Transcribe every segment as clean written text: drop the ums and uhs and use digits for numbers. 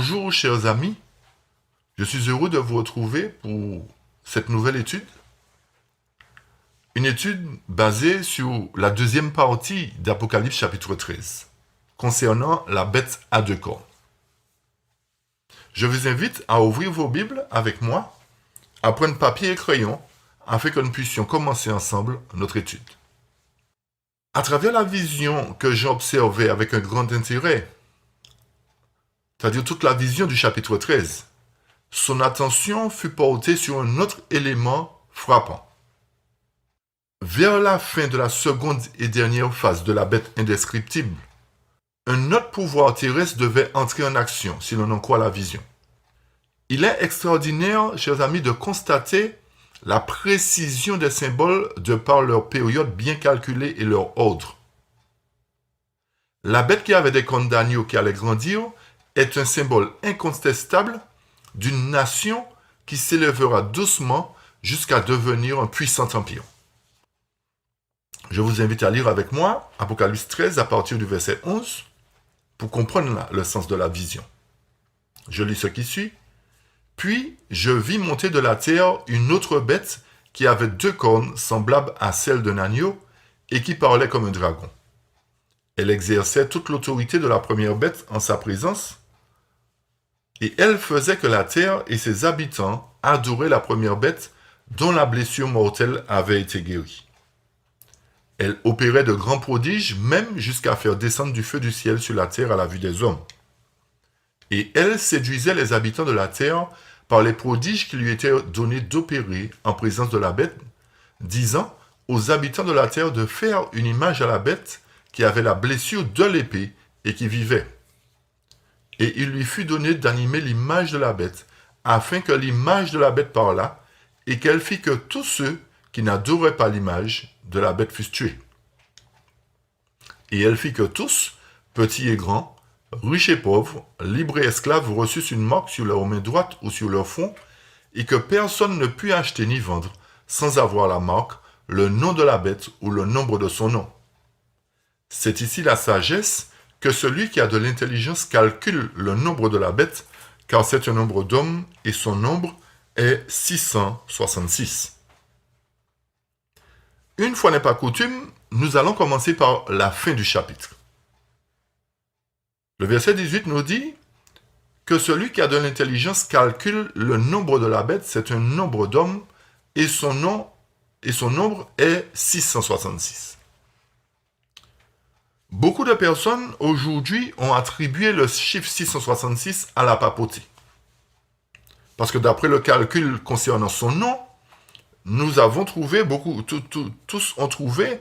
Bonjour chers amis, je suis heureux de vous retrouver pour cette nouvelle étude. Une étude basée sur la deuxième partie d'Apocalypse chapitre 13, concernant la bête à deux cornes. Je vous invite à ouvrir vos Bibles avec moi, à prendre papier et crayon, afin que nous puissions commencer ensemble notre étude. À travers la vision que j'ai observée avec un grand intérêt, c'est-à-dire toute la vision du chapitre 13, son attention fut portée sur un autre élément frappant. Vers la fin de la seconde et dernière phase de la bête indescriptible, un autre pouvoir terrestre devait entrer en action, si l'on en croit la vision. Il est extraordinaire, chers amis, de constater la précision des symboles de par leur période bien calculée et leur ordre. La bête qui avait des cornes d'agneau qui allait grandir est un symbole incontestable d'une nation qui s'élèvera doucement jusqu'à devenir un puissant empire. Je vous invite à lire avec moi Apocalypse 13 à partir du verset 11 pour comprendre le sens de la vision. Je lis ce qui suit. Puis je vis monter de la terre une autre bête qui avait deux cornes semblables à celles d'un agneau et qui parlait comme un dragon. Elle exerçait toute l'autorité de la première bête en sa présence et elle faisait que la terre et ses habitants adoraient la première bête dont la blessure mortelle avait été guérie. Elle opérait de grands prodiges, même jusqu'à faire descendre du feu du ciel sur la terre à la vue des hommes. Et elle séduisait les habitants de la terre par les prodiges qui lui étaient donnés d'opérer en présence de la bête, disant aux habitants de la terre de faire une image à la bête qui avait la blessure de l'épée et qui vivait. Et il lui fut donné d'animer l'image de la bête, afin que l'image de la bête parlât, et qu'elle fit que tous ceux qui n'adoraient pas l'image de la bête fussent tués. Et elle fit que tous, petits et grands, riches et pauvres, libres et esclaves, reçussent une marque sur leur main droite ou sur leur front, et que personne ne put acheter ni vendre, sans avoir la marque, le nom de la bête ou le nombre de son nom. C'est ici la sagesse que celui qui a de l'intelligence calcule le nombre de la bête, car c'est un nombre d'hommes, et son nombre est 666. Une fois n'est pas coutume, nous allons commencer par la fin du chapitre. Le verset 18 nous dit que celui qui a de l'intelligence calcule le nombre de la bête, c'est un nombre d'hommes, et son nombre est 666. Beaucoup de personnes aujourd'hui ont attribué le chiffre 666 à la papauté. Parce que d'après le calcul concernant son nom, nous avons trouvé, tous ont trouvé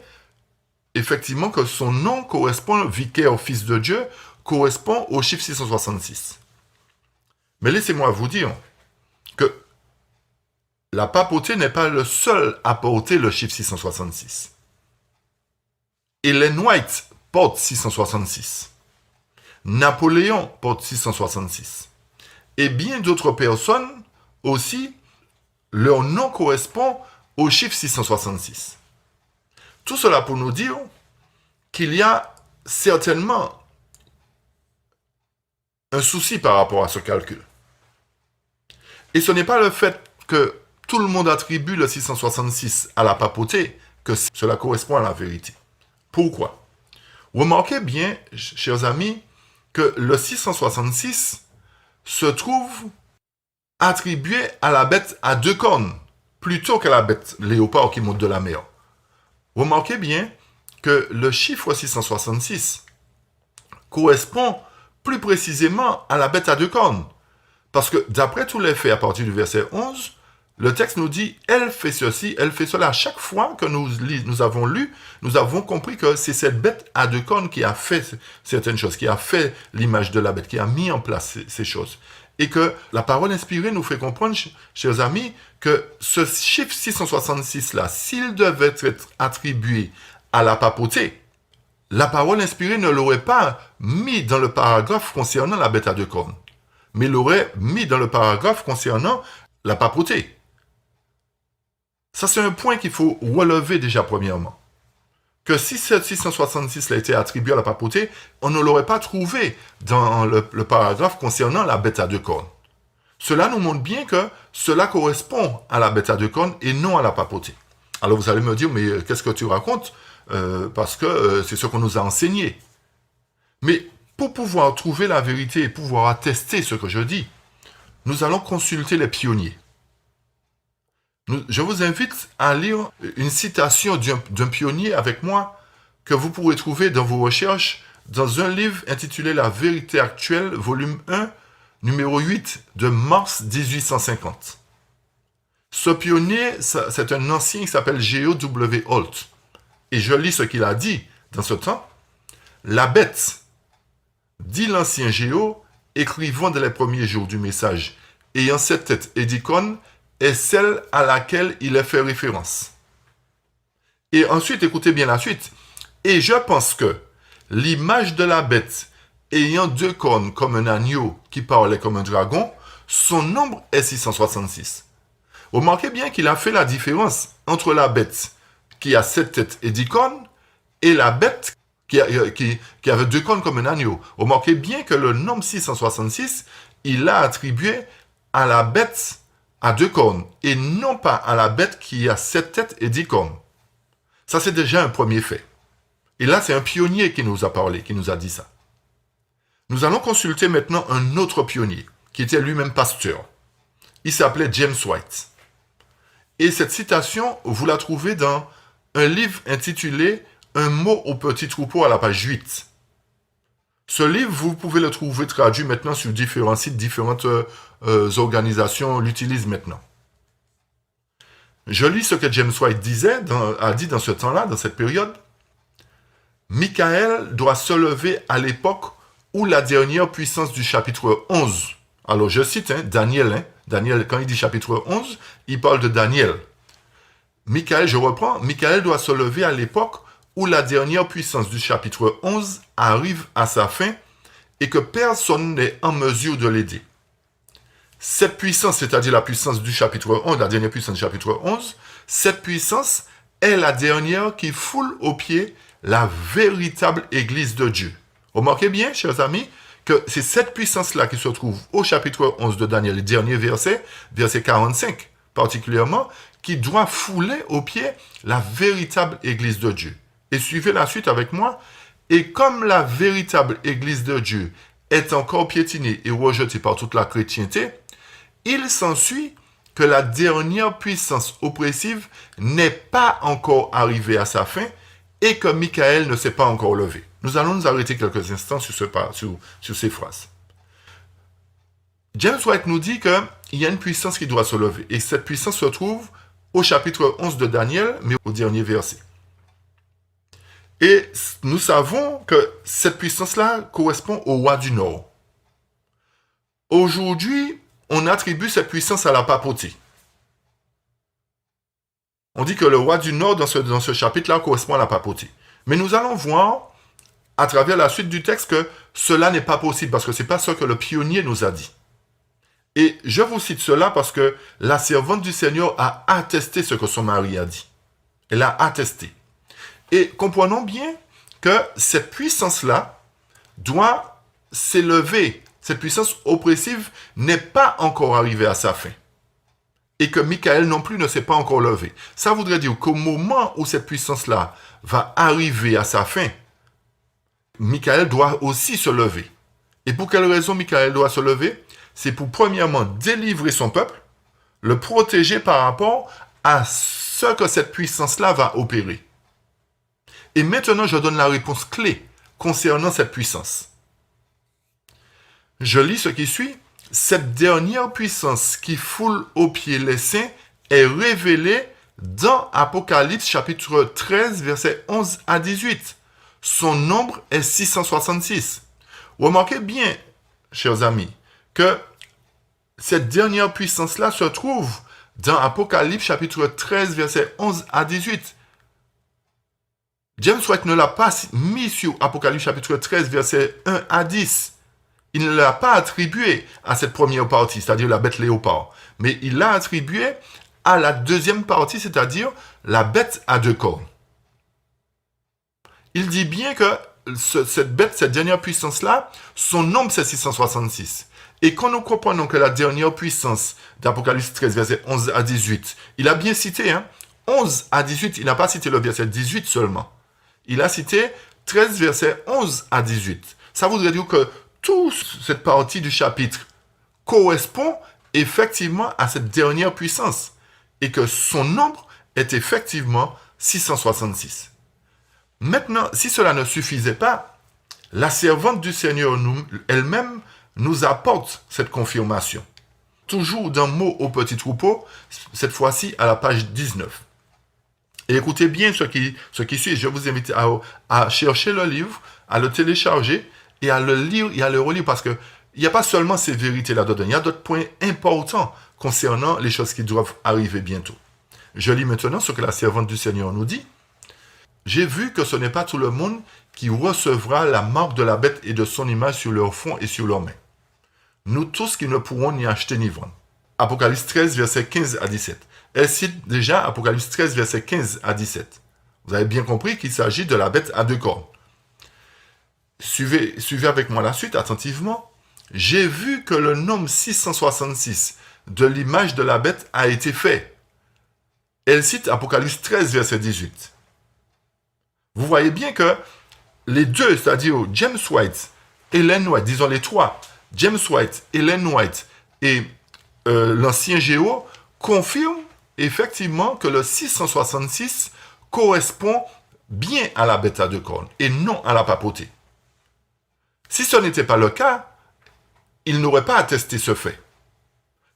effectivement que son nom correspond, vicaire fils de Dieu, correspond au chiffre 666. Mais laissez-moi vous dire que la papauté n'est pas le seul à porter le chiffre 666. Ellen White porte 666. Napoléon porte 666. Et bien d'autres personnes aussi, leur nom correspond au chiffre 666. Tout cela pour nous dire qu'il y a certainement un souci par rapport à ce calcul. Et ce n'est pas le fait que tout le monde attribue le 666 à la papauté que cela correspond à la vérité. Pourquoi ? Remarquez bien, chers amis, que le 666 se trouve attribué à la bête à deux cornes, plutôt qu'à la bête léopard qui monte de la mer. Remarquez bien que le chiffre 666 correspond plus précisément à la bête à deux cornes. Parce que d'après tous les faits, à partir du verset 11, le texte nous dit « elle fait ceci, elle fait cela ». Chaque fois que nous avons lu, nous avons compris que c'est cette bête à deux cornes qui a fait certaines choses, qui a fait l'image de la bête, qui a mis en place ces choses. Et que la parole inspirée nous fait comprendre, chers amis, que ce chiffre 666-là, s'il devait être attribué à la papauté, la parole inspirée ne l'aurait pas mis dans le paragraphe concernant la bête à deux cornes, mais l'aurait mis dans le paragraphe concernant la papauté. Ça, c'est un point qu'il faut relever déjà premièrement. que si ce 666 a été attribué à la papauté, on ne l'aurait pas trouvé dans le paragraphe concernant la bête à deux cornes. Cela nous montre bien que cela correspond à la bête à deux cornes et non à la papauté. Alors vous allez me dire, mais qu'est-ce que tu racontes? Parce que c'est ce qu'on nous a enseigné. Mais pour pouvoir trouver la vérité et pouvoir attester ce que je dis, nous allons consulter les pionniers. Je vous invite à lire une citation d'un pionnier avec moi que vous pourrez trouver dans vos recherches dans un livre intitulé La vérité actuelle, volume 1, numéro 8 de mars 1850. Ce pionnier, c'est un ancien qui s'appelle G.O.W. Holt. Et je lis ce qu'il a dit dans ce temps. La bête, dit l'ancien Géo, écrivant dans les premiers jours du message, ayant cette tête et d'icône, est celle à laquelle il est fait référence. Et ensuite, écoutez bien la suite. Et je pense que l'image de la bête ayant deux cornes comme un agneau qui parlait comme un dragon, son nombre est 666. Remarquez bien qu'il a fait la différence entre la bête qui a 7 têtes et 10 cornes et la bête qui avait deux cornes comme un agneau. Remarquez bien que le nombre 666, il l'a attribué à la bête à deux cornes et non pas à la bête qui a 7 têtes et 10 cornes. Ça, c'est déjà un premier fait. Et là, c'est un pionnier qui nous a parlé, qui nous a dit ça. Nous allons consulter maintenant un autre pionnier, qui était lui-même pasteur. Il s'appelait James White. Et cette citation, vous la trouvez dans un livre intitulé « Un mot au petit troupeau » à la page 8. Ce livre, vous pouvez le trouver traduit maintenant sur différents sites, différentes organisations l'utilisent maintenant. Je lis ce que James White a dit dans ce temps-là, dans cette période. Michael doit se lever à l'époque où la dernière puissance du chapitre 11, alors je cite Daniel, quand il dit chapitre 11, il parle de Daniel. Michael, je reprends, Michael doit se lever à l'époque où la dernière puissance du chapitre 11 arrive à sa fin et que personne n'est en mesure de l'aider. Cette puissance, c'est-à-dire la puissance du chapitre 11, la dernière puissance du chapitre 11, cette puissance est la dernière qui foule aux pieds la véritable Église de Dieu. Remarquez bien, chers amis, que c'est cette puissance-là qui se trouve au chapitre 11 de Daniel, le dernier verset, verset 45 particulièrement, qui doit fouler aux pieds la véritable Église de Dieu. Et suivez la suite avec moi. Et comme la véritable Église de Dieu est encore piétinée et rejetée par toute la chrétienté, il s'ensuit que la dernière puissance oppressive n'est pas encore arrivée à sa fin et que Michael ne s'est pas encore levé. Nous allons nous arrêter quelques instants sur ces phrases. James White nous dit qu'il y a une puissance qui doit se lever. Et cette puissance se trouve au chapitre 11 de Daniel, mais au dernier verset. Et nous savons que cette puissance-là correspond au roi du Nord. Aujourd'hui, on attribue cette puissance à la papauté. On dit que le roi du Nord, dans ce chapitre-là, correspond à la papauté. Mais nous allons voir, à travers la suite du texte, que cela n'est pas possible, parce que ce n'est pas ce que le pionnier nous a dit. Et je vous cite cela parce que la servante du Seigneur a attesté ce que son mari a dit. Elle a attesté. Et comprenons bien que cette puissance-là doit s'élever. Cette puissance oppressive n'est pas encore arrivée à sa fin. Et que Michael non plus ne s'est pas encore levé. Ça voudrait dire qu'au moment où cette puissance-là va arriver à sa fin, Michael doit aussi se lever. Et pour quelle raison Michael doit se lever? C'est pour premièrement délivrer son peuple, le protéger par rapport à ce que cette puissance-là va opérer. Et maintenant, je donne la réponse clé concernant cette puissance. Je lis ce qui suit. Cette dernière puissance qui foule aux pieds les saints est révélée dans Apocalypse chapitre 13, versets 11 à 18. Son nombre est 666. Remarquez bien, chers amis, que cette dernière puissance-là se trouve dans Apocalypse chapitre 13, versets 11 à 18. James White ne l'a pas mis sur Apocalypse chapitre 13, versets 1 à 10. Il ne l'a pas attribué à cette première partie, c'est-à-dire la bête léopard, mais il l'a attribué à la deuxième partie, c'est-à-dire la bête à deux cornes. il dit bien que cette bête, cette dernière puissance-là, son nombre c'est 666. Et quand nous comprenons que la dernière puissance d'Apocalypse 13, verset 11 à 18, il a bien cité, 11 à 18, il n'a pas cité le verset 18 seulement. Il a cité 13, verset 11 à 18. Ça voudrait dire que toute cette partie du chapitre correspond effectivement à cette dernière puissance et que son nombre est effectivement 666. Maintenant, si cela ne suffisait pas, la servante du Seigneur elle-même nous apporte cette confirmation. Toujours d'un mot au petit troupeau, cette fois-ci à la page 19. Et écoutez bien ce qui suit. Je vous invite à chercher le livre, à le télécharger et à le lire et à le relire parce que il n'y a pas seulement ces vérités là-dedans, il y a d'autres points importants concernant les choses qui doivent arriver bientôt. Je lis maintenant ce que la servante du Seigneur nous dit. J'ai vu que ce n'est pas tout le monde qui recevra la marque de la bête et de son image sur leur front et sur leurs mains. Nous tous qui ne pourrons ni acheter ni vendre. Apocalypse 13, verset 15 à 17. Elle cite déjà Apocalypse 13, verset 15 à 17. Vous avez bien compris qu'il s'agit de la bête à deux cornes. Suivez avec moi la suite attentivement. J'ai vu que le nombre 666 de l'image de la bête a été fait. Elle cite Apocalypse 13, verset 18. Vous voyez bien que les deux, c'est-à-dire James White, Ellen White, disons les trois, James White, Ellen White et l'ancien Géo, confirment effectivement que le 666 correspond bien à la bête à deux cornes et non à la papauté. Si ce n'était pas le cas, il n'aurait pas attesté ce fait.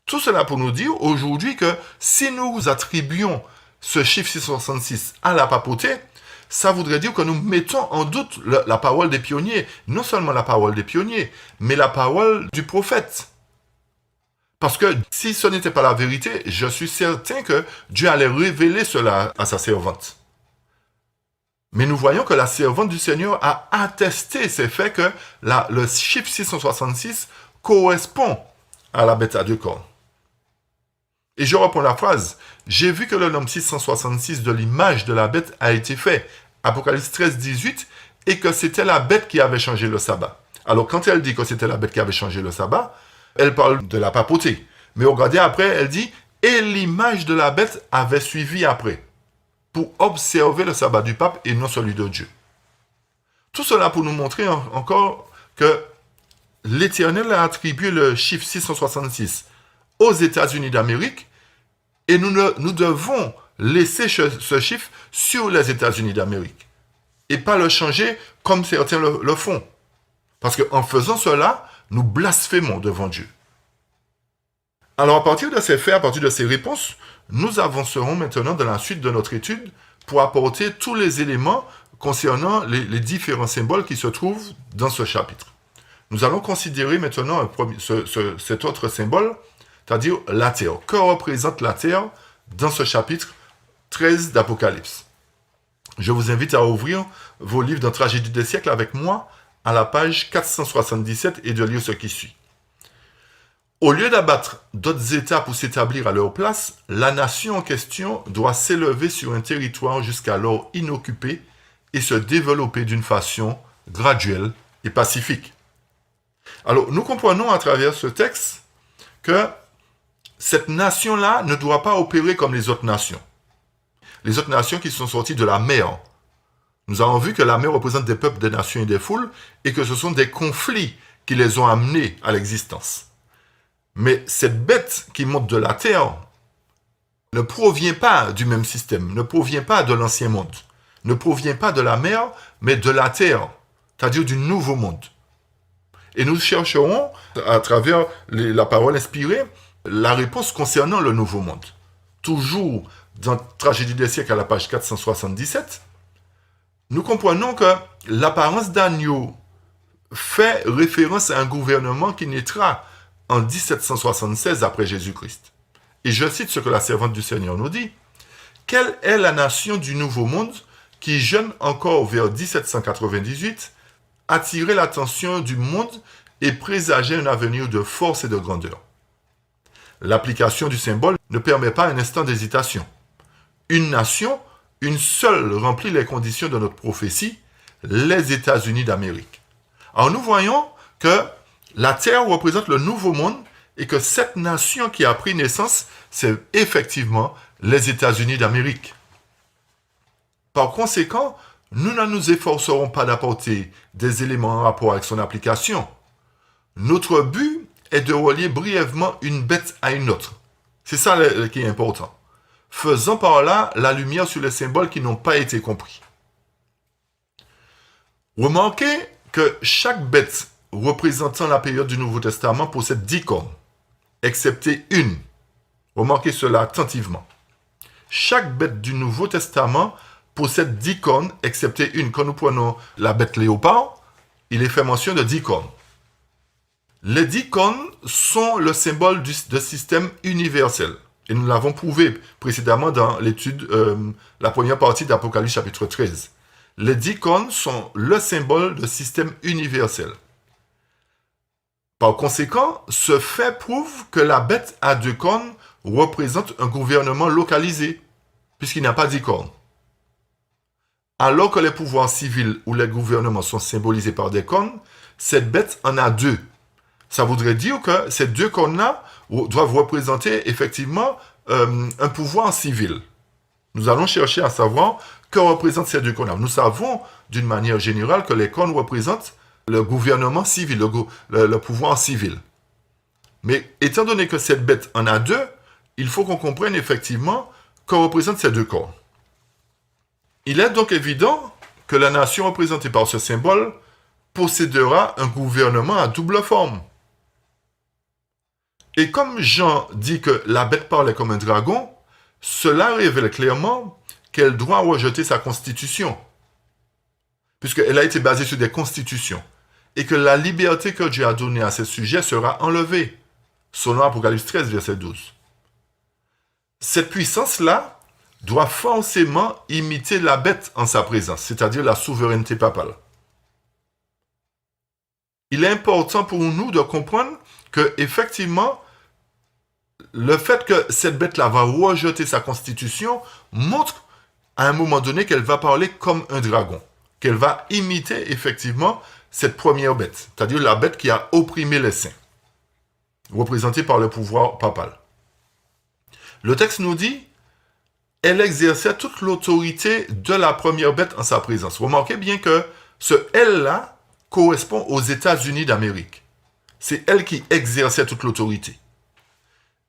Tout cela pour nous dire aujourd'hui que si nous attribuons ce chiffre 666 à la papauté, ça voudrait dire que nous mettons en doute la parole des pionniers. Non seulement la parole des pionniers, mais la parole du prophète. Parce que si ce n'était pas la vérité, je suis certain que Dieu allait révéler cela à sa servante. Mais nous voyons que la servante du Seigneur a attesté ces faits que le chiffre 666 correspond à la bête à deux cornes. Et je reprends la phrase. J'ai vu que le nombre 666 de l'image de la bête a été fait. Apocalypse 13, 18. Et que c'était la bête qui avait changé le sabbat. Alors quand elle dit que c'était la bête qui avait changé le sabbat, elle parle de la papauté. Mais regardez après, elle dit et l'image de la bête avait suivi après. Pour observer le sabbat du pape et non celui de Dieu. Tout cela pour nous montrer encore que l'Éternel a attribué le chiffre 666 aux États-Unis d'Amérique et nous devons laisser ce chiffre sur les États-Unis d'Amérique et pas le changer comme certains le font. Parce qu'en faisant cela, nous blasphémons devant Dieu. Alors à partir de ces faits, à partir de ces réponses, nous avancerons maintenant dans la suite de notre étude pour apporter tous les éléments concernant les différents symboles qui se trouvent dans ce chapitre. Nous allons considérer maintenant cet autre symbole, c'est-à-dire la terre. Que représente la terre dans ce chapitre 13 d'Apocalypse? Je vous invite à ouvrir vos livres de Tragédie des siècles avec moi à la page 477 et de lire ce qui suit. Au lieu d'abattre d'autres États pour s'établir à leur place, la nation en question doit s'élever sur un territoire jusqu'alors inoccupé et se développer d'une façon graduelle et pacifique. Alors, nous comprenons à travers ce texte que cette nation-là ne doit pas opérer comme les autres nations. Les autres nations qui sont sorties de la mer. Nous avons vu que la mer représente des peuples, des nations et des foules, et que ce sont des conflits qui les ont amenés à l'existence. Mais cette bête qui monte de la terre ne provient pas du même système, ne provient pas de l'ancien monde, ne provient pas de la mer, mais de la terre, c'est-à-dire du nouveau monde. Et nous chercherons, à travers la parole inspirée, la réponse concernant le nouveau monde. Toujours dans Tragédie des siècles à la page 477, nous comprenons que l'apparence d'agneau fait référence à un gouvernement qui naîtra en 1776 après Jésus-Christ. Et je cite ce que la servante du Seigneur nous dit. Quelle est la nation du Nouveau Monde qui, jeune encore vers 1798, attirait l'attention du monde et présageait un avenir de force et de grandeur? L'application du symbole ne permet pas un instant d'hésitation. Une nation, une seule remplit les conditions de notre prophétie, les États-Unis d'Amérique. Alors nous voyons que la Terre représente le nouveau monde et que cette nation qui a pris naissance, c'est effectivement les États-Unis d'Amérique. Par conséquent, nous ne nous efforcerons pas d'apporter des éléments en rapport avec son application. Notre but est de relier brièvement une bête à une autre. C'est ça qui est important. Faisant par là la lumière sur les symboles qui n'ont pas été compris. Remarquez que chaque bête représentant la période du Nouveau Testament possède 10 cornes, excepté une. Remarquez cela attentivement. Chaque bête du Nouveau Testament possède 10 cornes, excepté une. Quand nous prenons la bête léopard, il est fait mention de 10 cornes. Les 10 cornes sont le symbole de système universel. Et nous l'avons prouvé précédemment dans l'étude, la première partie d'Apocalypse chapitre 13. Les 10 cornes sont le symbole de système universel. Par conséquent, ce fait prouve que la bête à 2 cornes représente un gouvernement localisé, puisqu'il n'a pas 10 cornes. Alors que les pouvoirs civils ou les gouvernements sont symbolisés par des cornes, cette bête en a 2. Ça voudrait dire que ces 2 cornes-là doivent représenter effectivement un pouvoir civil. Nous allons chercher à savoir que représentent ces 2 cornes-là. Nous savons d'une manière générale que les cornes représentent le gouvernement civil, le pouvoir civil. Mais étant donné que cette bête en a 2, il faut qu'on comprenne effectivement que représentent ces 2 cornes. Il est donc évident que la nation représentée par ce symbole possédera un gouvernement à double forme. Et comme Jean dit que la bête parlait comme un dragon, cela révèle clairement qu'elle doit rejeter sa constitution, puisqu'elle a été basée sur des constitutions, et que la liberté que Dieu a donnée à ce sujet sera enlevée, selon Apocalypse 13, verset 12. Cette puissance-là doit forcément imiter la bête en sa présence, c'est-à-dire la souveraineté papale. Il est important pour nous de comprendre que, effectivement, le fait que cette bête-là va rejeter sa constitution montre à un moment donné qu'elle va parler comme un dragon, qu'elle va imiter effectivement cette première bête, c'est-à-dire la bête qui a opprimé les saints, représentée par le pouvoir papal. Le texte nous dit, elle exerçait toute l'autorité de la première bête en sa présence. Remarquez bien que ce « elle-là » correspond aux États-Unis d'Amérique. C'est elle qui exerçait toute l'autorité.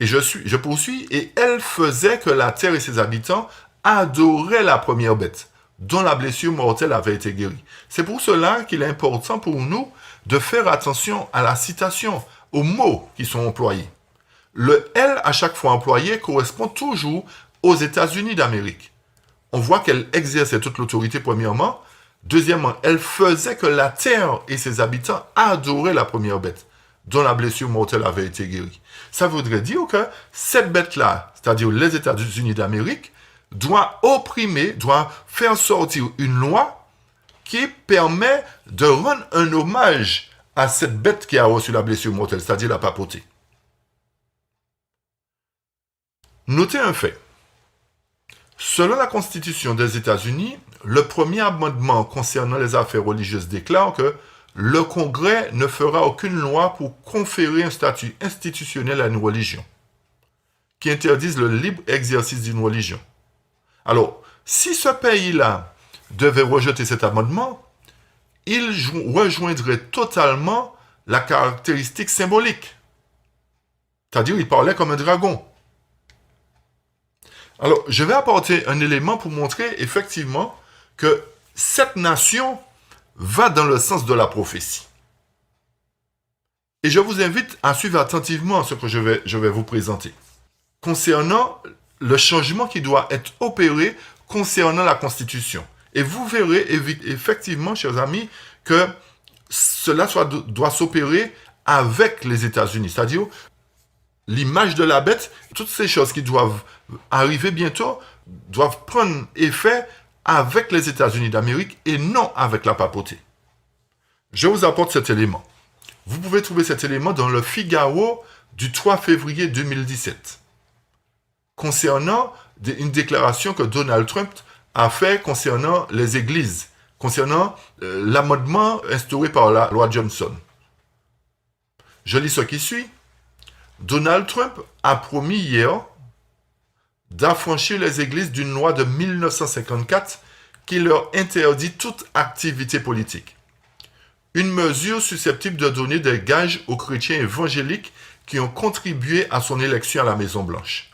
Et je poursuis, et elle faisait que la terre et ses habitants adoraient la première bête, dont la blessure mortelle avait été guérie. C'est pour cela qu'il est important pour nous de faire attention à la citation, aux mots qui sont employés. Le « elle » à chaque fois employé correspond toujours aux États-Unis d'Amérique. On voit qu'elle exerçait toute l'autorité premièrement. Deuxièmement, elle faisait que la terre et ses habitants adoraient la première bête, dont la blessure mortelle avait été guérie. Ça voudrait dire que cette bête-là, c'est-à-dire les États-Unis d'Amérique, doit opprimer, doit faire sortir une loi qui permet de rendre un hommage à cette bête qui a reçu la blessure mortelle, c'est-à-dire la papauté. Notez un fait. Selon la Constitution des États-Unis, le premier amendement concernant les affaires religieuses déclare que le Congrès ne fera aucune loi pour conférer un statut institutionnel à une religion, qui interdise le libre exercice d'une religion. Alors, si ce pays-là devait rejeter cet amendement, il rejoindrait totalement la caractéristique symbolique. C'est-à-dire, il parlait comme un dragon. Alors, je vais apporter un élément pour montrer effectivement que cette nation va dans le sens de la prophétie. Et je vous invite à suivre attentivement ce que je vais vous présenter. Concernant le changement qui doit être opéré concernant la Constitution. Et vous verrez effectivement, chers amis, que cela doit s'opérer avec les États-Unis. C'est-à-dire, l'image de la bête, toutes ces choses qui doivent arriver bientôt, doivent prendre effet avec les États-Unis d'Amérique et non avec la papauté. Je vous apporte cet élément. Vous pouvez trouver cet élément dans le Figaro du 3 février 2017, concernant une déclaration que Donald Trump a faite concernant les églises, concernant l'amendement instauré par la loi Johnson. Je lis ce qui suit. Donald Trump a promis hier d'affranchir les églises d'une loi de 1954 qui leur interdit toute activité politique. Une mesure susceptible de donner des gages aux chrétiens évangéliques qui ont contribué à son élection à la Maison-Blanche.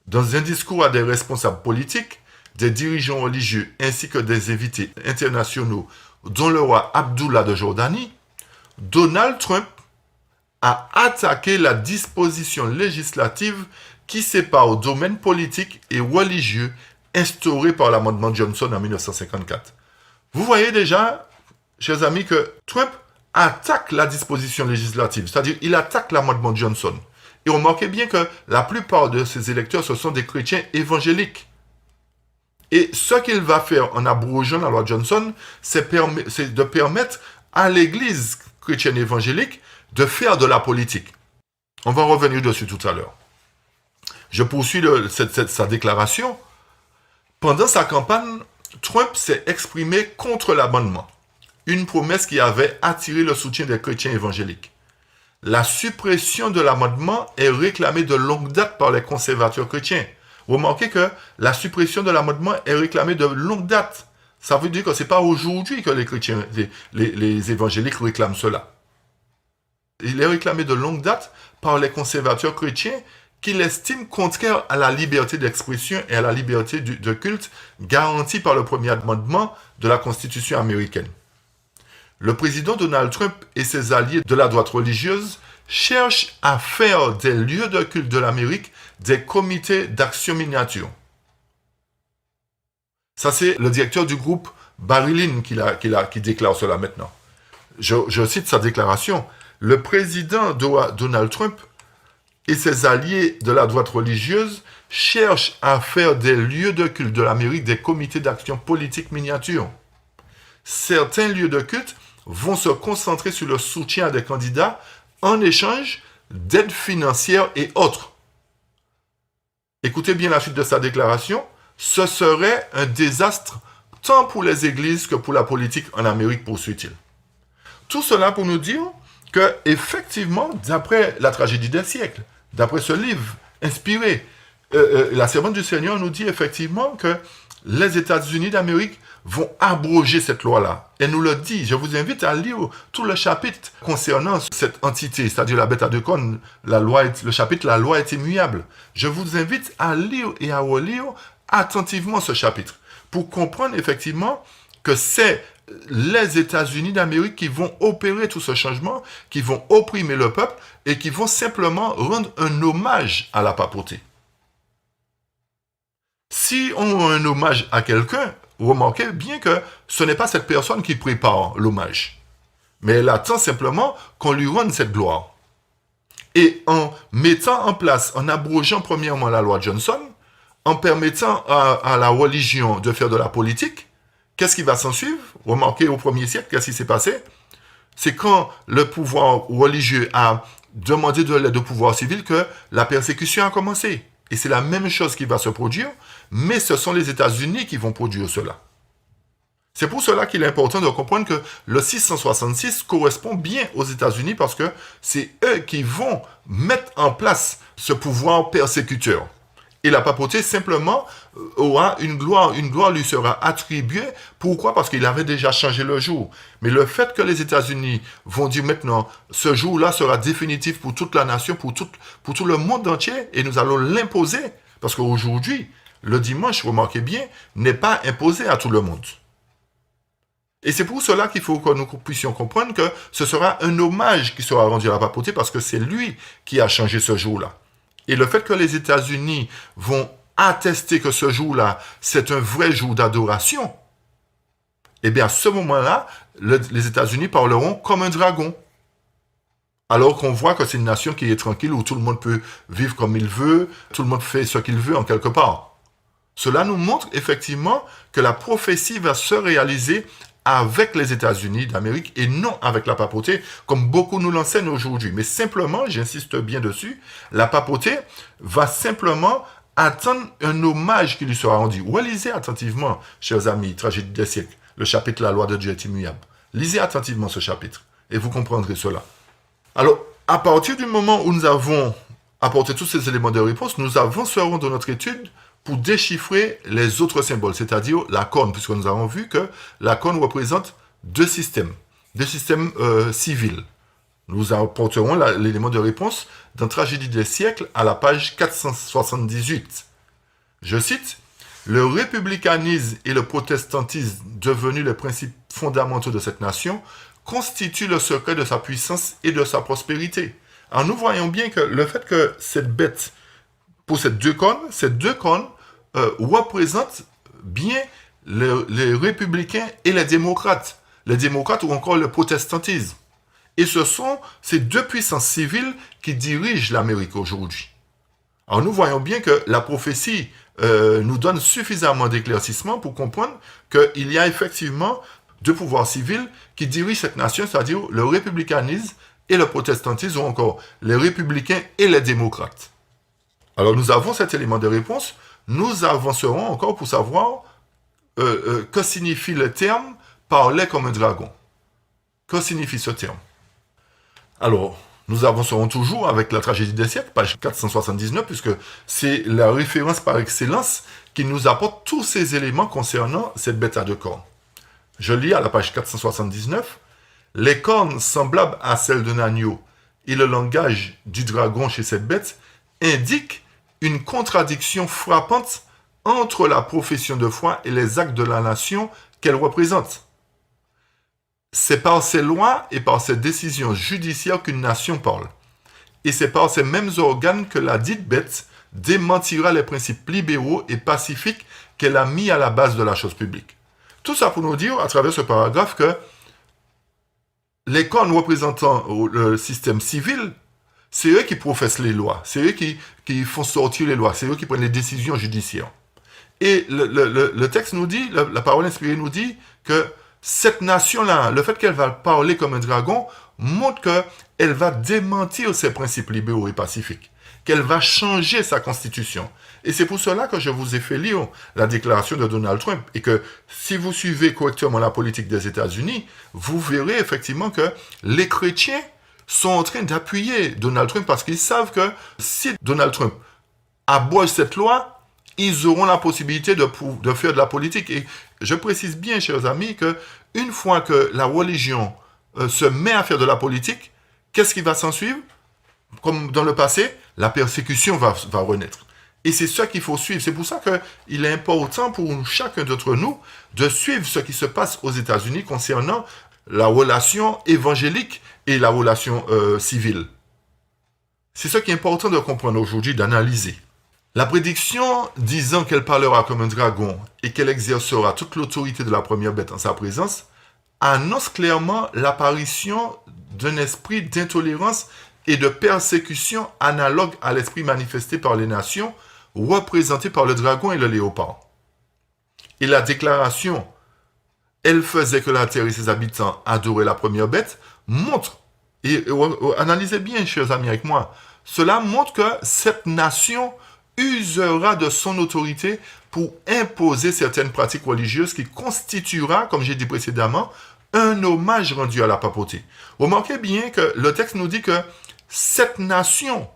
Dans un discours à des responsables politiques, des dirigeants religieux ainsi que des invités internationaux, dont le roi Abdullah de Jordanie, Donald Trump a attaqué la disposition législative qui sépare le domaine politique et religieux instauré par l'amendement Johnson en 1954. Vous voyez déjà, chers amis, que Trump attaque la disposition législative, c'est-à-dire il attaque l'amendement Johnson. Et remarquez bien que la plupart de ses électeurs, ce sont des chrétiens évangéliques. Et ce qu'il va faire en abrogeant la loi Johnson, c'est de permettre à l'Église chrétienne évangélique de faire de la politique. On va revenir dessus tout à l'heure. Je poursuis sa déclaration. Pendant sa campagne, Trump s'est exprimé contre l'amendement, une promesse qui avait attiré le soutien des chrétiens évangéliques. La suppression de l'amendement est réclamée de longue date par les conservateurs chrétiens. Remarquez que la suppression de l'amendement est réclamée de longue date. Ça veut dire que ce n'est pas aujourd'hui que les chrétiens, les évangéliques réclament cela. Il est réclamé de longue date par les conservateurs chrétiens qui l'estiment contraire à la liberté d'expression et à la liberté de culte garantie par le premier amendement de la Constitution américaine. Le président Donald Trump et ses alliés de la droite religieuse cherchent à faire des lieux de culte de l'Amérique des comités d'action miniature. Ça, c'est le directeur du groupe Barry Lynn qui déclare cela maintenant. Je cite sa déclaration. Le président Donald Trump et ses alliés de la droite religieuse cherchent à faire des lieux de culte de l'Amérique des comités d'action politique miniature. Certains lieux de culte vont se concentrer sur le soutien à des candidats en échange d'aides financières et autres. Écoutez bien la suite de sa déclaration. Ce serait un désastre tant pour les églises que pour la politique en Amérique, poursuit-il. Tout cela pour nous dire que, effectivement, d'après la tragédie des siècles, d'après ce livre inspiré, la servante du Seigneur nous dit effectivement que les États-Unis d'Amérique vont abroger cette loi-là. Elle nous le dit. Je vous invite à lire tout le chapitre concernant cette entité, c'est-à-dire la bête à deux cornes, le chapitre « La loi est immuable ». Je vous invite à lire et à relire attentivement ce chapitre pour comprendre effectivement que c'est les États-Unis d'Amérique qui vont opérer tout ce changement, qui vont opprimer le peuple et qui vont simplement rendre un hommage à la papauté. Si on rend un hommage à quelqu'un, remarquez bien que ce n'est pas cette personne qui prépare l'hommage, mais elle attend simplement qu'on lui rende cette gloire. Et en mettant en place, en abrogeant premièrement la loi Johnson, en permettant à la religion de faire de la politique, qu'est-ce qui va s'en suivre? Remarquez au 1er siècle, qu'est-ce qui s'est passé? C'est quand le pouvoir religieux a demandé de l'aide au pouvoir civil que la persécution a commencé. Et c'est la même chose qui va se produire, mais ce sont les États-Unis qui vont produire cela. C'est pour cela qu'il est important de comprendre que le 666 correspond bien aux États-Unis parce que c'est eux qui vont mettre en place ce pouvoir persécuteur. Et la papauté, simplement, aura une gloire lui sera attribuée. Pourquoi? Parce qu'il avait déjà changé le jour. Mais le fait que les États-Unis vont dire maintenant, ce jour-là sera définitif pour toute la nation, pour tout le monde entier, et nous allons l'imposer. Parce qu'aujourd'hui, le dimanche, remarquez bien, n'est pas imposé à tout le monde. Et c'est pour cela qu'il faut que nous puissions comprendre que ce sera un hommage qui sera rendu à la papauté parce que c'est lui qui a changé ce jour-là. Et le fait que les États-Unis vont attester que ce jour-là, c'est un vrai jour d'adoration, eh bien à ce moment-là, les États-Unis parleront comme un dragon. Alors qu'on voit que c'est une nation qui est tranquille, où tout le monde peut vivre comme il veut, tout le monde fait ce qu'il veut en quelque part. Cela nous montre effectivement que la prophétie va se réaliser avec les États-Unis d'Amérique et non avec la papauté, comme beaucoup nous l'enseignent aujourd'hui. Mais simplement, j'insiste bien dessus, la papauté va simplement attendre un hommage qui lui sera rendu. Relisez attentivement, chers amis, tragédie des siècles. le chapitre La loi de Dieu est immuable. Lisez attentivement ce chapitre et vous comprendrez cela. Alors, à partir du moment où nous avons apporté tous ces éléments de réponse, nous avancerons dans notre étude pour déchiffrer les autres symboles, c'est-à-dire la corne, puisque nous avons vu que la corne représente deux systèmes civils. Nous apporterons l'élément de réponse dans Tragédie des siècles à la page 478. Je cite, « Le républicanisme et le protestantisme, devenus les principes fondamentaux de cette nation, constituent le secret de sa puissance et de sa prospérité. » Alors nous voyons bien que le fait que cette bête possède deux cornes représentent bien les républicains et les démocrates ou encore le protestantisme. Et ce sont ces deux puissances civiles qui dirigent l'Amérique aujourd'hui. Alors nous voyons bien que la prophétie nous donne suffisamment d'éclaircissement pour comprendre qu'il y a effectivement deux pouvoirs civils qui dirigent cette nation, c'est-à-dire le républicanisme et le protestantisme, ou encore les républicains et les démocrates. Alors nous avons cet élément de réponse, nous avancerons encore pour savoir que signifie le terme « parler comme un dragon ». Que signifie ce terme? Alors, nous avancerons toujours avec la tragédie des siècles, page 479, puisque c'est la référence par excellence qui nous apporte tous ces éléments concernant cette bête à deux cornes. Je lis à la page 479, « Les cornes semblables à celles d'un agneau et le langage du dragon chez cette bête indiquent une contradiction frappante entre la profession de foi et les actes de la nation qu'elle représente. C'est par ces lois et par ces décisions judiciaires qu'une nation parle. Et c'est par ces mêmes organes que la dite bête démentira les principes libéraux et pacifiques qu'elle a mis à la base de la chose publique. » Tout ça pour nous dire, à travers ce paragraphe, que les cornes représentant le système civil, c'est eux qui professent les lois, c'est eux qui font sortir les lois, c'est eux qui prennent les décisions judiciaires. Et le texte nous dit, la parole inspirée nous dit que cette nation-là, le fait qu'elle va parler comme un dragon, montre qu'elle va démentir ses principes libéraux et pacifiques, qu'elle va changer sa constitution. Et c'est pour cela que je vous ai fait lire la déclaration de Donald Trump, et que si vous suivez correctement la politique des États-Unis, vous verrez effectivement que les chrétiens sont en train d'appuyer Donald Trump parce qu'ils savent que si Donald Trump abroge cette loi, ils auront la possibilité de faire de la politique. Et je précise bien, chers amis, qu'une fois que la religion se met à faire de la politique, qu'est-ce qui va s'en suivre? Comme dans le passé, la persécution va renaître. Et c'est ça qu'il faut suivre. C'est pour ça qu'il est important pour chacun d'entre nous de suivre ce qui se passe aux États-Unis concernant la relation évangélique et la relation civile. C'est ce qui est important de comprendre aujourd'hui, d'analyser. La prédiction disant qu'elle parlera comme un dragon et qu'elle exercera toute l'autorité de la première bête en sa présence annonce clairement l'apparition d'un esprit d'intolérance et de persécution analogue à l'esprit manifesté par les nations, représenté par le dragon et le léopard. Et la déclaration « Elle faisait que la terre et ses habitants adoraient la première bête » montre, et analysez bien, chers amis, avec moi, cela montre que cette nation usera de son autorité pour imposer certaines pratiques religieuses qui constituera, comme j'ai dit précédemment, un hommage rendu à la papauté. Remarquez bien que le texte nous dit que cette nation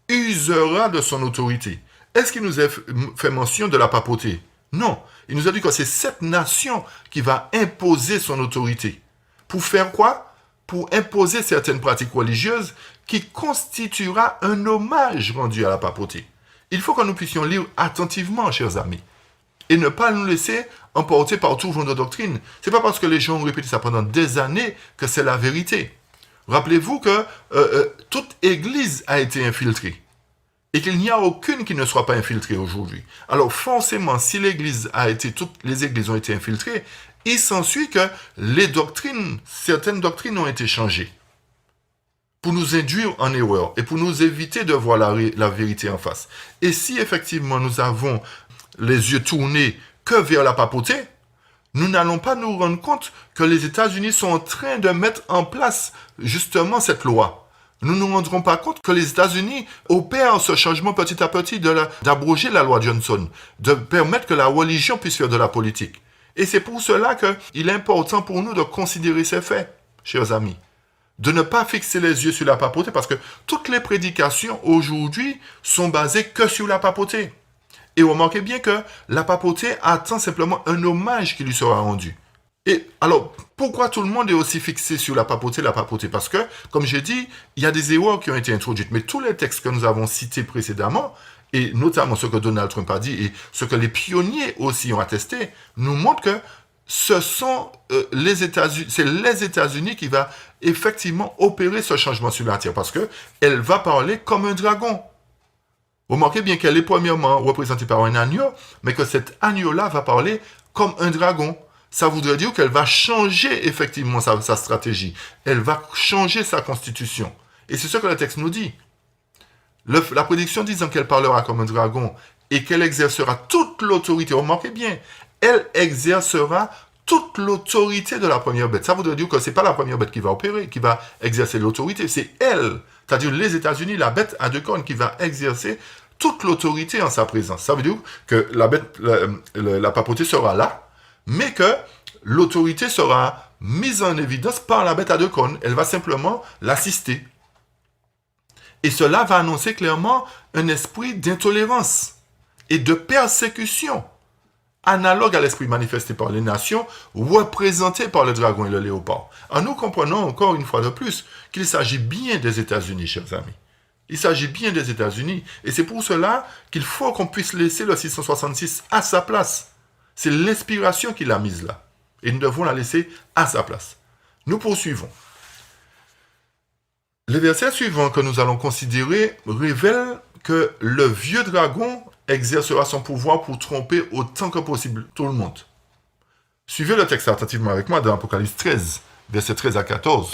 usera de son autorité. Est-ce qu'il nous a fait mention de la papauté? Non. Il nous a dit que c'est cette nation qui va imposer son autorité. Pour faire quoi? Pour imposer certaines pratiques religieuses qui constituera un hommage rendu à la papauté. Il faut que nous puissions lire attentivement, chers amis, et ne pas nous laisser emporter par tout genre de doctrine. Ce n'est pas parce que les gens ont répété ça pendant des années que c'est la vérité. Rappelez-vous que toute église a été infiltrée et qu'il n'y a aucune qui ne soit pas infiltrée aujourd'hui. Alors forcément, si toutes les églises ont été infiltrées, il s'ensuit que certaines doctrines ont été changées pour nous induire en erreur et pour nous éviter de voir la vérité en face. Et si effectivement nous avons les yeux tournés que vers la papauté, nous n'allons pas nous rendre compte que les États-Unis sont en train de mettre en place justement cette loi. Nous ne nous rendrons pas compte que les États-Unis opèrent ce changement petit à petit d'abroger la loi Johnson, de permettre que la religion puisse faire de la politique. Et c'est pour cela qu'il est important pour nous de considérer ces faits, chers amis. De ne pas fixer les yeux sur la papauté, parce que toutes les prédications aujourd'hui sont basées que sur la papauté. Et remarquez bien que la papauté attend simplement un hommage qui lui sera rendu. Et alors, pourquoi tout le monde est aussi fixé sur la papauté? Parce que, comme j'ai dit, il y a des erreurs qui ont été introduites. Mais tous les textes que nous avons cités précédemment, et notamment ce que Donald Trump a dit, et ce que les pionniers aussi ont attesté, nous montrent que ce sont les États-Unis, c'est les États-Unis qui va effectivement opérer ce changement sur la Terre, parce que elle va parler comme un dragon. Remarquez bien qu'elle est premièrement représentée par un agneau, mais que cet agneau-là va parler comme un dragon. Ça voudrait dire qu'elle va changer effectivement sa stratégie. Elle va changer sa constitution. Et c'est ce que le texte nous dit. La prédiction disant qu'elle parlera comme un dragon et qu'elle exercera toute l'autorité. Remarquez bien, elle exercera toute l'autorité de la première bête. Ça voudrait dire que ce n'est pas la première bête qui va opérer, qui va exercer l'autorité, c'est elle. C'est-à-dire les États-Unis, la bête à deux cornes qui va exercer toute l'autorité en sa présence. Ça veut dire que la papauté sera là, mais que l'autorité sera mise en évidence par la bête à deux cornes. Elle va simplement l'assister. Et cela va annoncer clairement un esprit d'intolérance et de persécution, analogue à l'esprit manifesté par les nations, représenté par le dragon et le léopard. Alors nous comprenons encore une fois de plus qu'il s'agit bien des États-Unis, chers amis. Il s'agit bien des États-Unis. Et c'est pour cela qu'il faut qu'on puisse laisser le 666 à sa place. C'est l'inspiration qui l'a mise là. Et nous devons la laisser à sa place. Nous poursuivons. Les versets suivants que nous allons considérer révèlent que le vieux dragon exercera son pouvoir pour tromper autant que possible tout le monde. Suivez le texte attentivement avec moi dans Apocalypse 13, versets 13 à 14.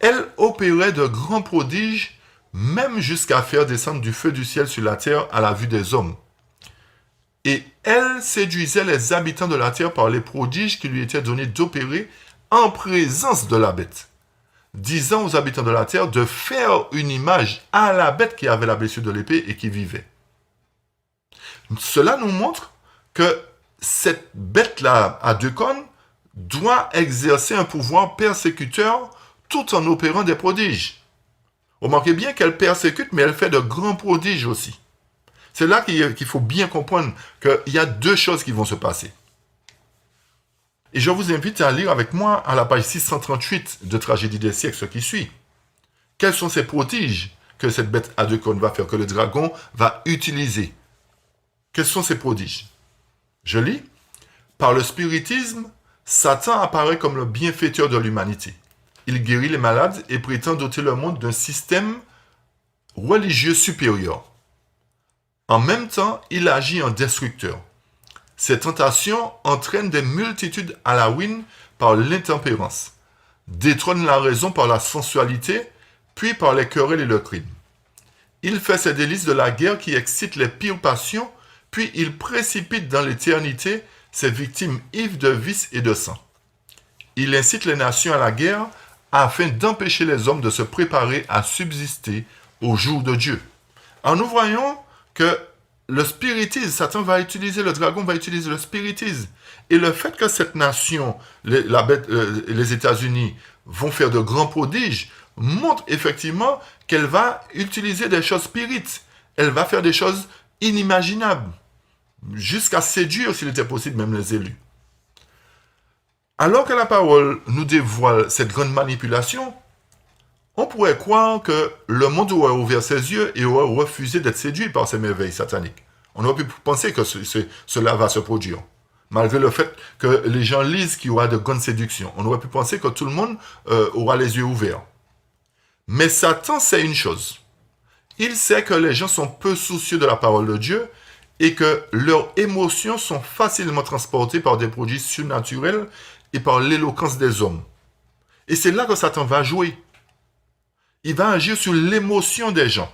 Elle opérait de grands prodiges, même jusqu'à faire descendre du feu du ciel sur la terre à la vue des hommes. Et elle séduisait les habitants de la terre par les prodiges qui lui étaient donnés d'opérer en présence de la bête, disant aux habitants de la terre de faire une image à la bête qui avait la blessure de l'épée et qui vivait. Cela nous montre que cette bête-là à deux cornes doit exercer un pouvoir persécuteur tout en opérant des prodiges. Remarquez bien qu'elle persécute, mais elle fait de grands prodiges aussi. C'est là qu'il faut bien comprendre qu'il y a deux choses qui vont se passer. Et je vous invite à lire avec moi à la page 638 de Tragédie des siècles ce qui suit. Quels sont ces prodiges que cette bête à deux cornes va faire, que le dragon va utiliser? Quels sont ces prodiges? Je lis. Par le spiritisme, Satan apparaît comme le bienfaiteur de l'humanité. Il guérit les malades et prétend doter le monde d'un système religieux supérieur. En même temps, il agit en destructeur. Ces tentations entraînent des multitudes à la ruine par l'intempérance, détrônent la raison par la sensualité, puis par les querelles et le crime. Il fait ses délices de la guerre qui excitent les pires passions, puis il précipite dans l'éternité ses victimes ivres de vice et de sang. Il incite les nations à la guerre afin d'empêcher les hommes de se préparer à subsister au jour de Dieu. Alors nous voyons que le spiritisme, Satan va utiliser, le dragon va utiliser le spiritisme. Et le fait que cette nation, les États-Unis, vont faire de grands prodiges, montre effectivement qu'elle va utiliser des choses spirites. Elle va faire des choses inimaginables, jusqu'à séduire, s'il était possible, même les élus. Alors que la parole nous dévoile cette grande manipulation, on pourrait croire que le monde aurait ouvert ses yeux et aurait refusé d'être séduit par ces merveilles sataniques. On aurait pu penser que cela va se produire, malgré le fait que les gens lisent qu'il y aura de grandes séductions. On aurait pu penser que tout le monde aura les yeux ouverts. Mais Satan sait une chose. Il sait que les gens sont peu soucieux de la parole de Dieu et que leurs émotions sont facilement transportées par des produits surnaturels et par l'éloquence des hommes. Et c'est là que Satan va jouer. Il va agir sur l'émotion des gens.